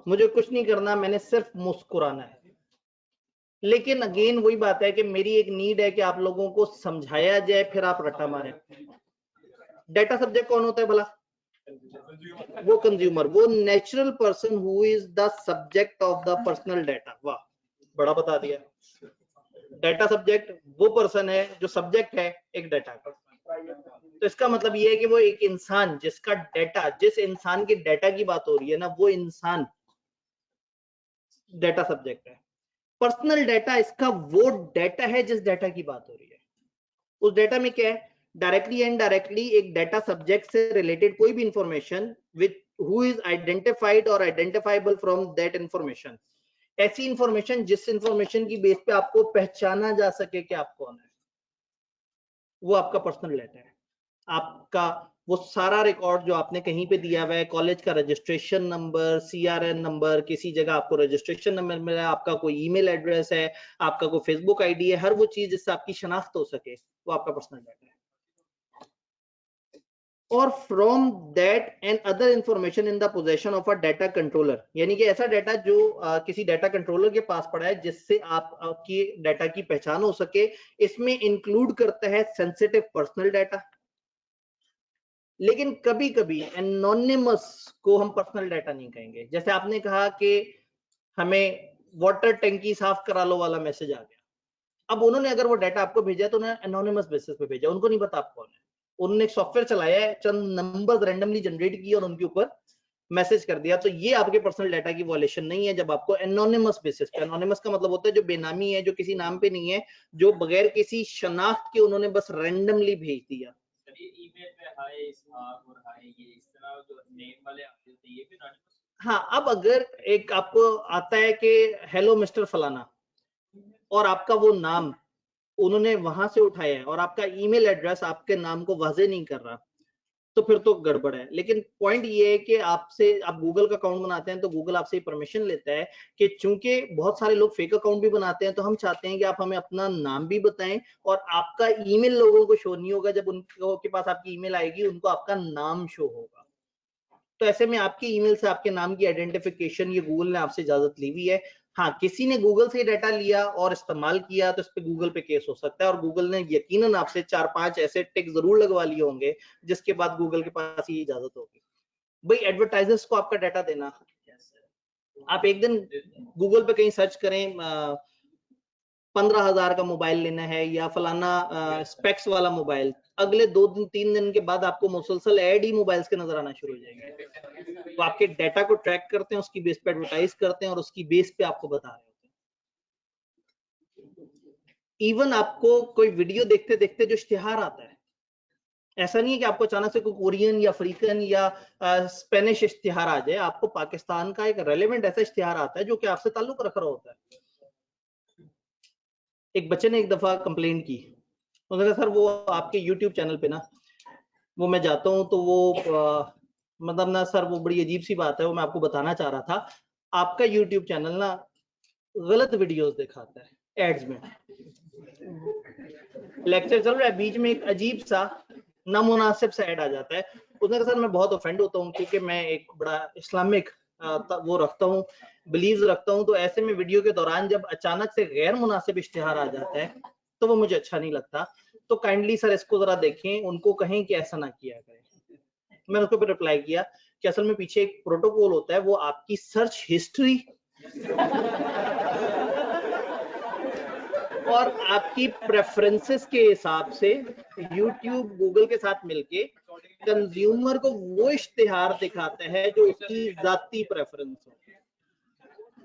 मुझे कुछ नहीं करना, मैंने सिर्फ मुस्कुराना है। लेकिन अगेन वही बात है कि मेरी एक नीड है कि आप लोगों को समझाया जाए फिर आप रट्टा मारें। डाटा सब्जेक्ट कौन होता है भला? वो कंज्यूमर, वो natural person who is the subject of the personal data. वाह बड़ा बता दिया। डाटा सब्जेक्ट वो पर्सन है जो सब्जेक्ट है एक डाटा का। तो इसका मतलब ये है कि वो एक इंसान जिसका डाटा, जिस इंसान के डाटा की बात हो रही है ना, वो इंसान डाटा सब्जेक्ट है। पर्सनल डाटा इसका वो डाटा है जिस डाटा की बात हो रही है। उस डाटा में क्या है? डायरेक्टली एंड डायरेक्टली एक डाटा सब्जेक्ट से रिलेटेड कोई भी information with who is identified और आइडेंटिफाइबल फ्रॉम दैट इंफॉर्मेशन। ऐसी इंफॉर्मेशन जिस इंफॉर्मेशन की बेस पे आपको पहचाना जा सके कि आप कौन है, वो आपका पर्सनल डाटा है। आपका वो सारा रिकॉर्ड जो आपने कहीं पे दिया हुआ है, कॉलेज का रजिस्ट्रेशन नंबर, सीआरएन नंबर, किसी जगह आपको रजिस्ट्रेशन नंबर मिला, आपका कोई ईमेल एड्रेस है, आपका कोई फेसबुक आईडी है, हर वो चीज जिससे आपकी शनाख्त हो सके वो आपका पर्सनल डाटा है। और from that and other information in the possession of a data controller, यानी कि ऐसा डाटा जो किसी डाटा कंट्रोलर के पास पड़ा है जिससे आपकी डाटा की पहचान हो सके। इसमें इंक्लूड करता है सेंसिटिव पर्सनल डाटा, लेकिन कभी कभी एनोनिमस को हम पर्सनल डाटा नहीं कहेंगे। जैसे आपने कहा कि हमें वाटर टंकी साफ करा लो वाला मैसेज आ गया। अब उन्होंने अगर वो डाटा आपको भेजा तो उन्होंने एनोनिमस बेसिस पे भेजा, उनको नहीं पता आप कौन है। उन्होंने एक सॉफ्टवेयर चलाया है, चंद नंबर्स रैंडमली जनरेट किए और उनके ऊपर मैसेज कर दिया। तो ये आपके पर्सनल डाटा की वॉयलेशन नहीं है जब आपको एनोनिमस बेसिस पे, एनोनिमस का मतलब होता है जो बेनामी है, जो किसी नाम पे नहीं है, जो बगैर किसी शनाख्त के उन्होंने बस रैंडमली भेज दिया। सर ये ईमेल पे हाय इसहाक और हाय ये इस तरह जो नेम वाले आते होते हैं ये भी anonymous? हाँ, अब अगर एक आपको आता है कि हेलो मिस्टर फलाना और आपका वो नाम उन्होंने वहां से उठाया है और आपका ईमेल एड्रेस आपके नाम को वाजे नहीं कर रहा, तो फिर तो गड़बड़ है। लेकिन पॉइंट ये है कि आपसे, आप गूगल का अकाउंट बनाते हैं तो गूगल आपसे परमिशन लेता है कि चूंकि बहुत सारे लोग फेक अकाउंट भी बनाते हैं, तो हम चाहते हैं कि आप हमें अपना नाम भी बताएं और आपका ईमेल लोगों को शो नहीं होगा। जब उनके पास आपकी ईमेल आएगी उनको आपका नाम शो होगा। तो ऐसे में आपकी ईमेल से आपके नाम की आइडेंटिफिकेशन ये गूगल ने आपसे इजाजत ली हुई है। हाँ, किसी ने गूगल से डाटा लिया और इस्तेमाल किया तो इस पे गूगल पे केस हो सकता है, और गूगल ने यकीनन आपसे 4-5 ऐसे टिक जरूर लगवा लिए होंगे जिसके बाद गूगल के पास ये इजाजत होगी। भाई एडवर्टाइजर्स को आपका डाटा देना, आप एक दिन गूगल पे कहीं सर्च करें 15,000 का मोबाइल लेना है या फलाना स्पेक्स वाला मोबाइल, अगले 2 दिन 3 दिन के बाद आपको मुसलसल ऐड ही मोबाइल्स के नजर आना शुरू हो जाएंगे। तो आपके डाटा को ट्रैक करते हैं, उसकी बेस पे एडवर्टाइज करते हैं और उसकी बेस पे आपको बता रहे होते हैं। इवन आपको कोई वीडियो देखते देखते जो इश्तिहार आता है, ऐसा नहीं है कि आपको अचानक से कोई कोरियन या अफ्रीकन या स्पेनिश इश्तिहार आ जाए, आपको पाकिस्तान का एक रेलेवेंट ऐसा इश्तिहार आता है जो कि आपसे ताल्लुक रख रहा होता है। एक बच्चे ने एक दफा कंप्लेंट की, उन्होंने कहा सर वो आपके YouTube चैनल पे ना, वो मैं जाता हूँ तो वो मतलब ना सर वो बड़ी अजीब सी बात है, वो मैं आपको बताना चाह रहा था, आपका YouTube चैनल ना गलत वीडियोस दिखाता है एड्स में। लेक्चर चल रहा है, बीच में एक अजीब सा नामुनासिब सा ऐड आ जाता है। उसने कहा सर मैं बहुत ऑफेंड होता हूँ क्योंकि मैं एक बड़ा इस्लामिक वो रखता हूँ, बिलीव्स रखता हूँ, तो ऐसे में वीडियो के दौरान जब अचानक से गैर मुनासिब इश्तिहार आ जाता है तो वो मुझे अच्छा नहीं लगता, तो काइंडली सर इसको जरा देखें, उनको कहें कि ऐसा ना किया करें। मैंने उसके ऊपर रिप्लाई किया कि असल में पीछे एक प्रोटोकॉल होता है, वो आपकी सर्च हिस्ट्री और आपकी प्रेफरेंसेस के हिसाब से YouTube गूगल के साथ मिलके कंज्यूमर को वो इश्तिहार दिखाता है जो उसकी जाती प्रेफरेंस हो।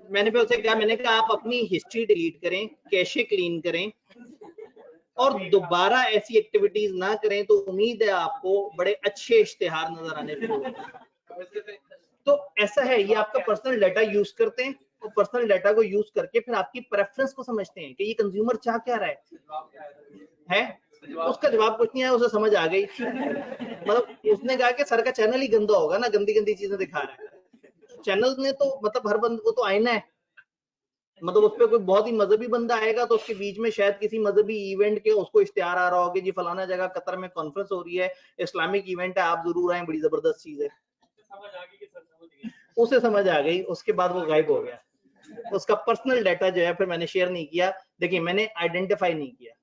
मैंने फिर उसे कहा, मैंने कहा आप अपनी हिस्ट्री डिलीट करें, कैशे क्लीन करें और दोबारा ऐसी एक्टिविटीज ना करें, तो उम्मीद है आपको बड़े अच्छे इश्तिहार नजर आने लगे। तो ऐसा है, ये आपका पर्सनल डाटा यूज करते हैं और पर्सनल डाटा को यूज करके फिर आपकी प्रेफरेंस को समझते हैं कि ये कंज्यूमर चाह क्या रहा है? उसका जवाब कुछ नहीं है, उसे समझ आ गई। मतलब उसने कहा कि सर का चैनल ही गंदा होगा ना, गंदी गंदी चीजें दिखा रहा है। चैनल ने तो मतलब हर बंद वो तो आईना है, मतलब उस पर कोई बहुत ही मजहबी बंदा आएगा तो उसके बीच में शायद किसी मजहबी इवेंट के उसको इश्तिहार आ रहा होगा जी फलाना जगह कतर में कॉन्फ्रेंस हो रही है, इस्लामिक इवेंट है, आप जरूर आए, बड़ी जबरदस्त चीज है। समझ आ गई कि सर समझ गए। उसे समझ आ गई, उसके बाद वो गायब हो गया। उसका पर्सनल डाटा जो है फिर मैंने शेयर नहीं किया। देखिए मैंने आइडेंटिफाई नहीं किया,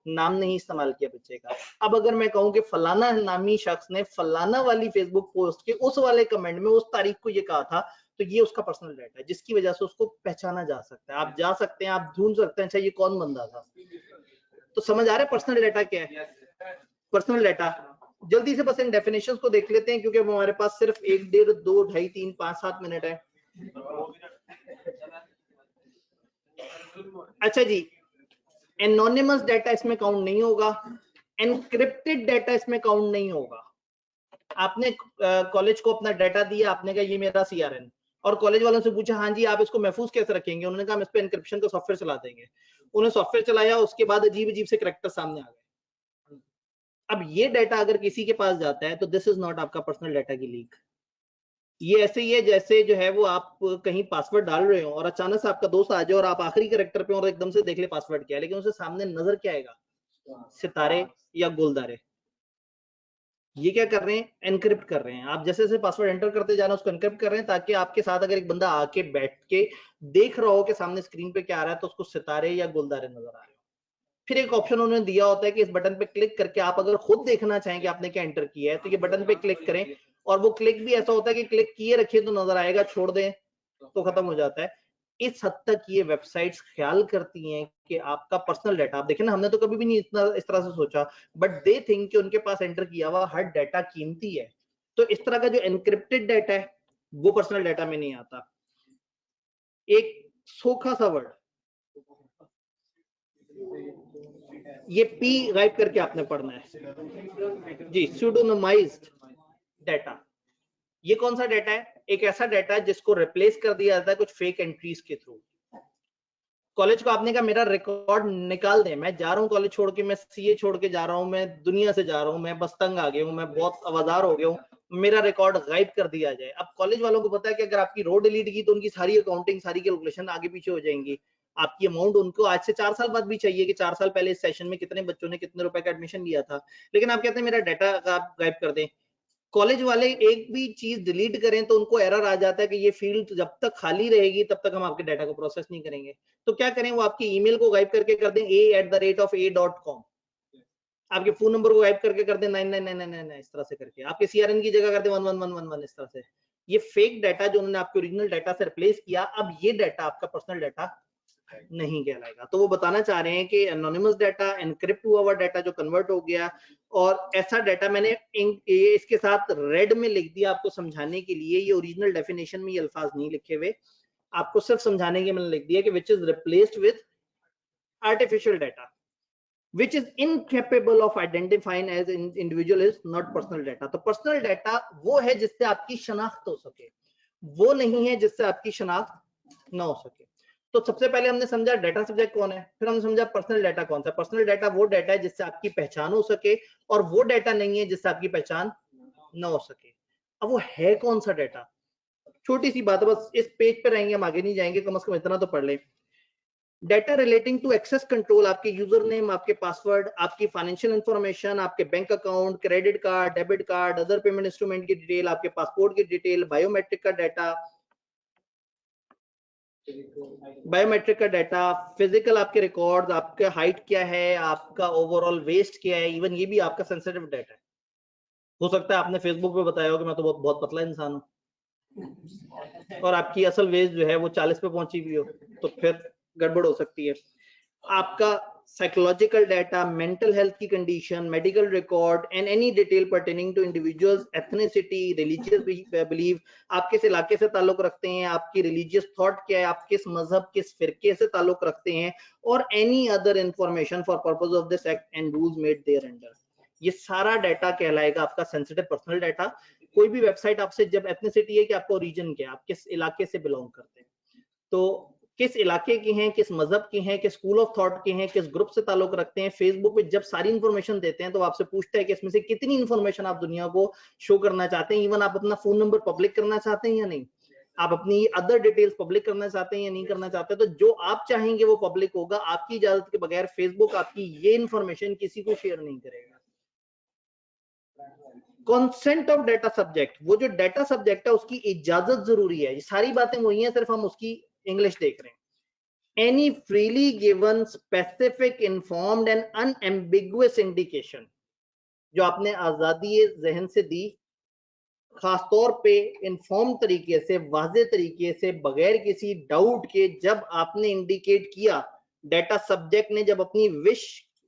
नाम नहीं इस्तेमाल किया बच्चे का। अब अगर मैं कहूं कि फलाना नामी शख्स ने फलाना वाली फेसबुक पोस्ट के उस वाले कमेंट में उस तारीख को ये कहा था, तो ये उसका पर्सनल डाटा है जिसकी वजह से उसको पहचाना जा सकता है। आप जा सकते हैं, आप ढूंढ सकते हैं अच्छा ये कौन बंदा था। तो समझ आ रहा है पर्सनल डाटा क्या है? पर्सनल डाटा जल्दी से बस इन डेफिनेशंस को देख लेते हैं क्योंकि हमारे पास सिर्फ 1, 1.5, 2, 2.5, 3, 5, 7 मिनट है। अच्छा जी, एनोनिमस डाटा इसमें काउंट नहीं होगा, एनक्रिप्टेड डाटा इसमें काउंट नहीं होगा। आपने कॉलेज को अपना डाटा दिया, आपने कहा ये मेरा CRN, और कॉलेज वालों से पूछा हाँ जी आप इसको महफूज कैसे रखेंगे, उन्होंने कहा हम इस पे एनक्रिप्शन का सॉफ्टवेयर चला देंगे। उन्होंने सॉफ्टवेयर चलाया, उसके बाद अजीब अजीब से कैरेक्टर सामने आ गए। अब ये डाटा अगर किसी के पास जाता है तो दिस इज नॉट आपका पर्सनल डाटा की लीक। ये ऐसे ही है जैसे जो है वो आप कहीं पासवर्ड डाल रहे हो और अचानक से आपका दोस्त आ जाए और आप आखिरी कैरेक्टर पे और एकदम से देख ले पासवर्ड क्या है, लेकिन उसे सामने नजर क्या आएगा, सितारे या गुलदारे। ये क्या कर रहे हैं, एनक्रिप्ट कर रहे हैं। आप जैसे जैसे पासवर्ड एंटर करते जा रहे हैं उसको एनक्रिप्ट कर रहे हैं ताकि आपके साथ अगर एक बंदा आके बैठ के देख रहा हो कि सामने स्क्रीन पे क्या आ रहा है तो उसको सितारे या गुलदारे नजर आ रहे हो। फिर एक ऑप्शन उन्होंने दिया होता है कि इस बटन पे क्लिक करके आप अगर खुद देखना चाहें कि आपने क्या एंटर किया है तो ये बटन पे क्लिक करें, और वो क्लिक भी ऐसा होता है कि क्लिक किए रखिए तो नजर आएगा, छोड़ दें तो खत्म हो जाता है। इस हद तक ये वेबसाइट्स ख्याल करती हैं कि आपका पर्सनल डाटा, आप देखें ना, हमने तो कभी भी नहीं इतना इस तरह से सोचा, बट दे थिंक कि उनके पास एंटर किया हुआ हर डाटा कीमती है। तो इस तरह का जो एनक्रिप्टेड डाटा है वो पर्सनल डाटा में नहीं आता। एक सोखा सा वर्ड, ये पी गायब करके आपने पढ़ना है जी, स्यूडोनोमाइज्ड डाटा। ये कौन सा डाटा है? एक ऐसा डाटा है जिसको रिप्लेस कर दिया जाता है कुछ फेक एंट्रीज के थ्रू। कॉलेज को आपने कहा मेरा रिकॉर्ड निकाल दें, मैं जा रहा हूँ कॉलेज छोड़ के, मैं सीए छोड़ के जा रहा हूँ, मैं दुनिया से जा रहा हूँ, मैं बस तंग आ गया हूँ, मैं बहुत आवाजार हो गया हूँ, मेरा रिकॉर्ड गायब कर दिया जाए। अब कॉलेज वालों को पता है कि अगर आपकी रो डिलीट की तो उनकी सारी अकाउंटिंग, सारी कैलकुलेशन आगे पीछे हो जाएंगी। आपकी अमाउंट उनको आज से 4 साल बाद भी चाहिए कि 4 साल पहले इस सेशन में कितने बच्चों ने कितने रुपए का एडमिशन लिया था, लेकिन आप कहते हैं मेरा डाटा आप गायब कर दें। कॉलेज वाले एक भी चीज डिलीट करें तो उनको एरर आ जाता है कि ये फील्ड जब तक खाली रहेगी तब तक हम आपके डाटा को प्रोसेस नहीं करेंगे। तो क्या करें, वो आपकी ईमेल को गायब करके कर दें a@a.com, आपके फोन नंबर को गायब करके कर दें 999999 इस तरह से करके, आपके सीआरएन की जगह कर दें 11111 इस तरह से। ये फेक डाटा जो उन्होंने आपके ओरिजिनल डाटा से रिप्लेस किया, अब ये डाटा आपका पर्सनल डाटा नहीं कहलाएगा। तो वो बताना चाह रहे हैं कि एनोनिमस डाटा, एनक्रिप्ट हुआ हुआ डाटा जो कन्वर्ट हो गया, और ऐसा डाटा मैंने इसके साथ रेड में लिख दिया आपको समझाने के लिए, ये ओरिजिनल डेफिनेशन में ये अल्फाज नहीं लिखे हुए, आपको सिर्फ समझाने के मैंने लिख दिया कि which is replaced with artificial data which is incapable of identifying as an individual is not personal data। तो पर्सनल डाटा वो है जिससे आपकी शनाख्त हो सके, वो नहीं है जिससे आपकी शनाख्त ना हो सके। तो सबसे पहले हमने समझा डाटा सब्जेक्ट कौन है, फिर हमने समझा पर्सनल डाटा कौन सा। पर्सनल डाटा वो डाटा है जिससे आपकी पहचान हो सके, और वो डाटा नहीं है जिससे आपकी पहचान ना हो सके। अब वो है कौन सा डाटा? छोटी सी बात है, बस इस पेज पे रहेंगे, हम आगे नहीं जाएंगे, कम से कम इतना तो पढ़ लें। Data relating to access control, आपके यूजर नेम, आपके पासवर्ड, आपकी फाइनेंशियल इंफॉर्मेशन, आपके bank account, credit card, debit card, other payment instrument की डिटेल, आपके पासपोर्ट की डिटेल, बायोमेट्रिक का डाटा, फिजिकल आपके रिकॉर्ड्स, आपका हाइट क्या है, आपका ओवरऑल वेस्ट क्या है, इवन ये भी आपका सेंसिटिव डाटा है। हो सकता है आपने फेसबुक पे बताया हो कि मैं तो बहुत पतला इंसान हूँ और आपकी असल वेस्ट जो है वो 40 पे पहुंची हुई हो, तो फिर गड़बड़ हो सकती है। आपका साइकोलॉजिकल डाटा, मेंटल हेल्थ की condition, medical record and any detail pertaining to individuals ethnicity, religious belief, आप किस इलाके से ताल्लुक रखते हैं, आपकी रिलीजियस थॉट क्या है, आप किस मजहब, किस फिरके से ताल्लुक रखते हैं, और any other information for purpose of this act and rules made there under. ये सारा डाटा कहलाएगा आपका सेंसिटिव पर्सनल डाटा। कोई भी वेबसाइट आपसे, जब एथनिसिटी है कि आपका ओरिजिन क्या है, आप किस इलाके से बिलोंग करते हैं, तो किस इलाके के हैं, किस मजहब के हैं, किस स्कूल ऑफ थॉट के हैं, किस ग्रुप से ताल्लुक रखते हैं। फेसबुक पे जब सारी इंफॉर्मेशन देते हैं तो आपसे पूछता है कि इसमें से कितनी इंफॉर्मेशन आप दुनिया को शो करना चाहते हैं, इवन आप अपना फोन नंबर पब्लिक करना चाहते हैं या नहीं, आप अपनी अदर डिटेल्स पब्लिक करना चाहते हैं या नहीं करना चाहते। तो जो आप चाहेंगे वो पब्लिक होगा, आपकी इजाजत के बगैर फेसबुक आपकी ये इंफॉर्मेशन किसी को शेयर नहीं करेगा। कंसेंट ऑफ डाटा सब्जेक्ट, वो जो डाटा सब्जेक्ट है उसकी इजाजत जरूरी है। ये सारी बातें वही हैं, सिर्फ हम उसकी इंग्लिश देख रहे हैं। Any freely given specific informed and unambiguous indication, जो आपने आजादी जहन से दी, खासतौर पे इन्फॉर्म तरीके से, वाज़े तरीके से, बगैर किसी डाउट के, जब आपने इंडिकेट किया, डाटा सब्जेक्ट ने जब अपनी विश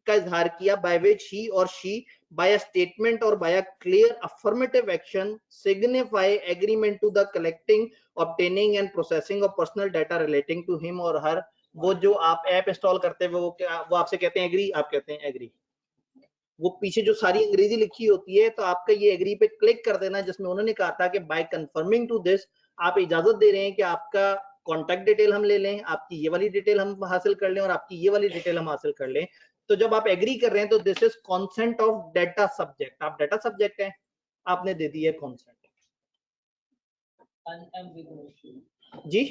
का इजहार किया, बाय विच ही और she by a statement or by a clear affirmative action signify agreement to the collecting, obtaining and processing of personal data relating to him or her। वो जो आप ऐप इंस्टॉल करते हुए वो आपसे कहते हैं एग्री, आप कहते हैं एग्री, वो पीछे जो सारी अंग्रेजी लिखी होती है, तो आपका ये एग्री पे क्लिक कर देना, जिसमें उन्होंने कहा था कि बाय कंफर्मिंग टू दिस, आप इजाजत दे रहे हैं कि आपका कॉन्टेक्ट डिटेल हम ले लें, आपकी ये वाली डिटेल हम हासिल कर लें, और आपकी ये वाली डिटेल हम हासिल कर लें। तो जब आप एग्री कर रहे हैं तो this is consent of data subject. आप डाटा सब्जेक्ट हैं, आपने दे दी है कॉन्सेंट जी।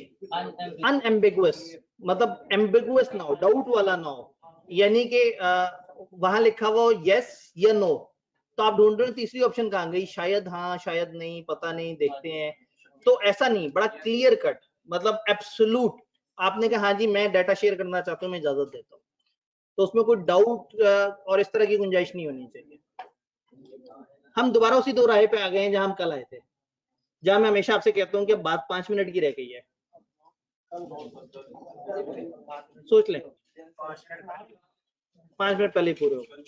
अनएम्बिगुअस मतलब एम्बिगुअस ना हो, डाउट वाला ना हो, यानी कि वहां लिखा हुआ यस या नो, तो आप ढूंढ रहे हो तीसरी ऑप्शन कहां गई, शायद हाँ, शायद नहीं, पता नहीं, देखते हैं। तो ऐसा नहीं, बड़ा क्लियर कट, मतलब एब्सोल्यूट, आपने कहा हाँ जी मैं डाटा शेयर करना चाहता हूँ, मैं इजाजत देता हूँ, तो उसमें कोई डाउट और इस तरह की गुंजाइश नहीं होनी चाहिए। हम दोबारा उसी दो राह पे आ गए हैं जहां हम कल आए थे, जहां मैं हमेशा आपसे कहता हूँ कि बात 5 मिनट की रह गई है। सोच लें, 5 मिनट पहले ही पूरे हो गए।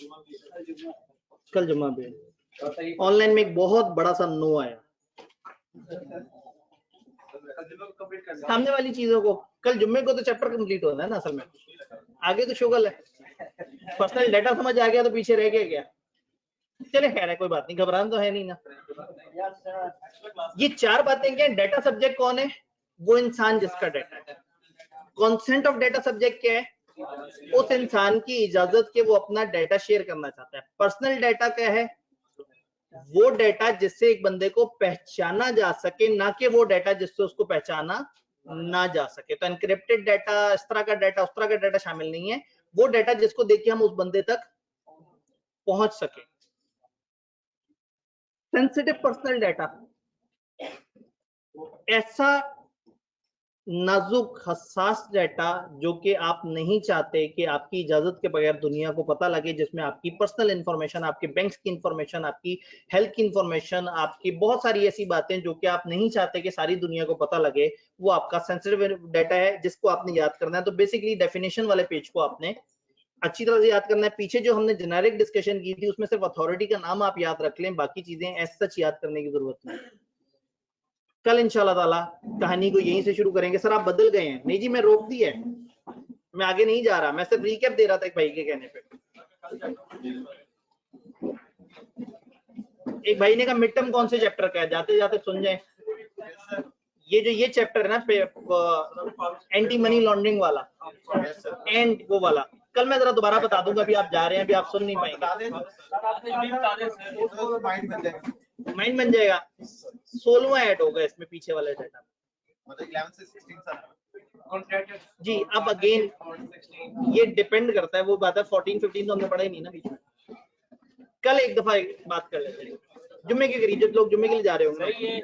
कल जुम्मा पे ऑनलाइन में एक बहुत बड़ा सा नो आया सामने वाली चीजों को। कल जुम्मे को तो चैप्टर कंप्लीट होना है ना, असल में आगे तो शुगल है। पर्सनल डाटा समझ आ गया तो पीछे रह गया। चले खैर है, कोई बात नहीं, घबराना तो है नहीं ना। ये 4 बातें क्या है? डाटा सब्जेक्ट कौन है? वो इंसान जिसका डाटा है। कॉन्सेंट ऑफ डाटा सब्जेक्ट क्या है? उस इंसान की इजाजत के वो अपना डाटा शेयर करना चाहता है। पर्सनल डाटा क्या है? वो डाटा जिससे एक बंदे को पहचाना जा सके, ना कि वो डाटा जिससे उसको पहचाना ना जा सके। तो एनक्रिप्टेड डाटा, इस तरह का डाटा, उस तरह का डाटा शामिल नहीं है। वो डाटा जिसको देख के हम उस बंदे तक पहुंच सके। सेंसिटिव पर्सनल डाटा, ऐसा नाजुक हसास डाटा जो कि आप नहीं चाहते कि आपकी इजाजत के बगैर दुनिया को पता लगे, जिसमें आपकी पर्सनल इंफॉर्मेशन, आपके बैंक की इंफॉर्मेशन, आपकी हेल्थ की इंफॉर्मेशन, आपकी बहुत सारी ऐसी बातें जो कि आप नहीं चाहते कि सारी दुनिया को पता लगे, वो आपका सेंसिटिव डाटा है जिसको आपने याद करना है। तो बेसिकली डेफिनेशन वाले पेज को आपने अच्छी तरह से याद करना है। पीछे जो हमने जेनेरिक डिस्कशन की थी उसमें सिर्फ अथॉरिटी का नाम आप याद रख लें, बाकी चीजें एज सच याद करने की जरूरत नहीं। कल इंशाल्लाह ताला कहानी को यहीं से शुरू करेंगे। सर आप बदल गए हैं? नहीं जी, मैं रोक दी है, मैं आगे नहीं जा रहा, मैं सिर्फ रिकैप दे रहा था एक भाई के कहने पे। एक भाई ने कहा मिड टर्म कौन से चैप्टर का है, जाते जाते सुन जाए। ये चैप्टर है ना एंटी मनी लॉन्ड्रिंग वाला, एंड वो वाला कल मैं जरा दोबारा बता दूंगा। अभी आप जा रहे हैं, अभी आप सुन नहीं पाएंगे। माइंड बन जाएगा। 16वां ऐड होगा इसमें पीछे वाले डाटा, मतलब 11 से 16 जी। अब अगेन ये डिपेंड करता है, वो बात है 14 15 तो हमने पढ़ा ही नहीं ना बीच में। कल एक दफा बात कर लेते हैं जुम्मे के करीब, जब लोग जुम्मे के लिए जा रहे होंगे। ये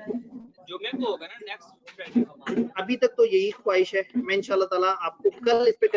जुम्मे को होगा ना नेक्स्ट फ्राइडे। अभी तक तो यही ख्वाहिश है। मैं इंशाल्लाह ताला आपको कल इस पे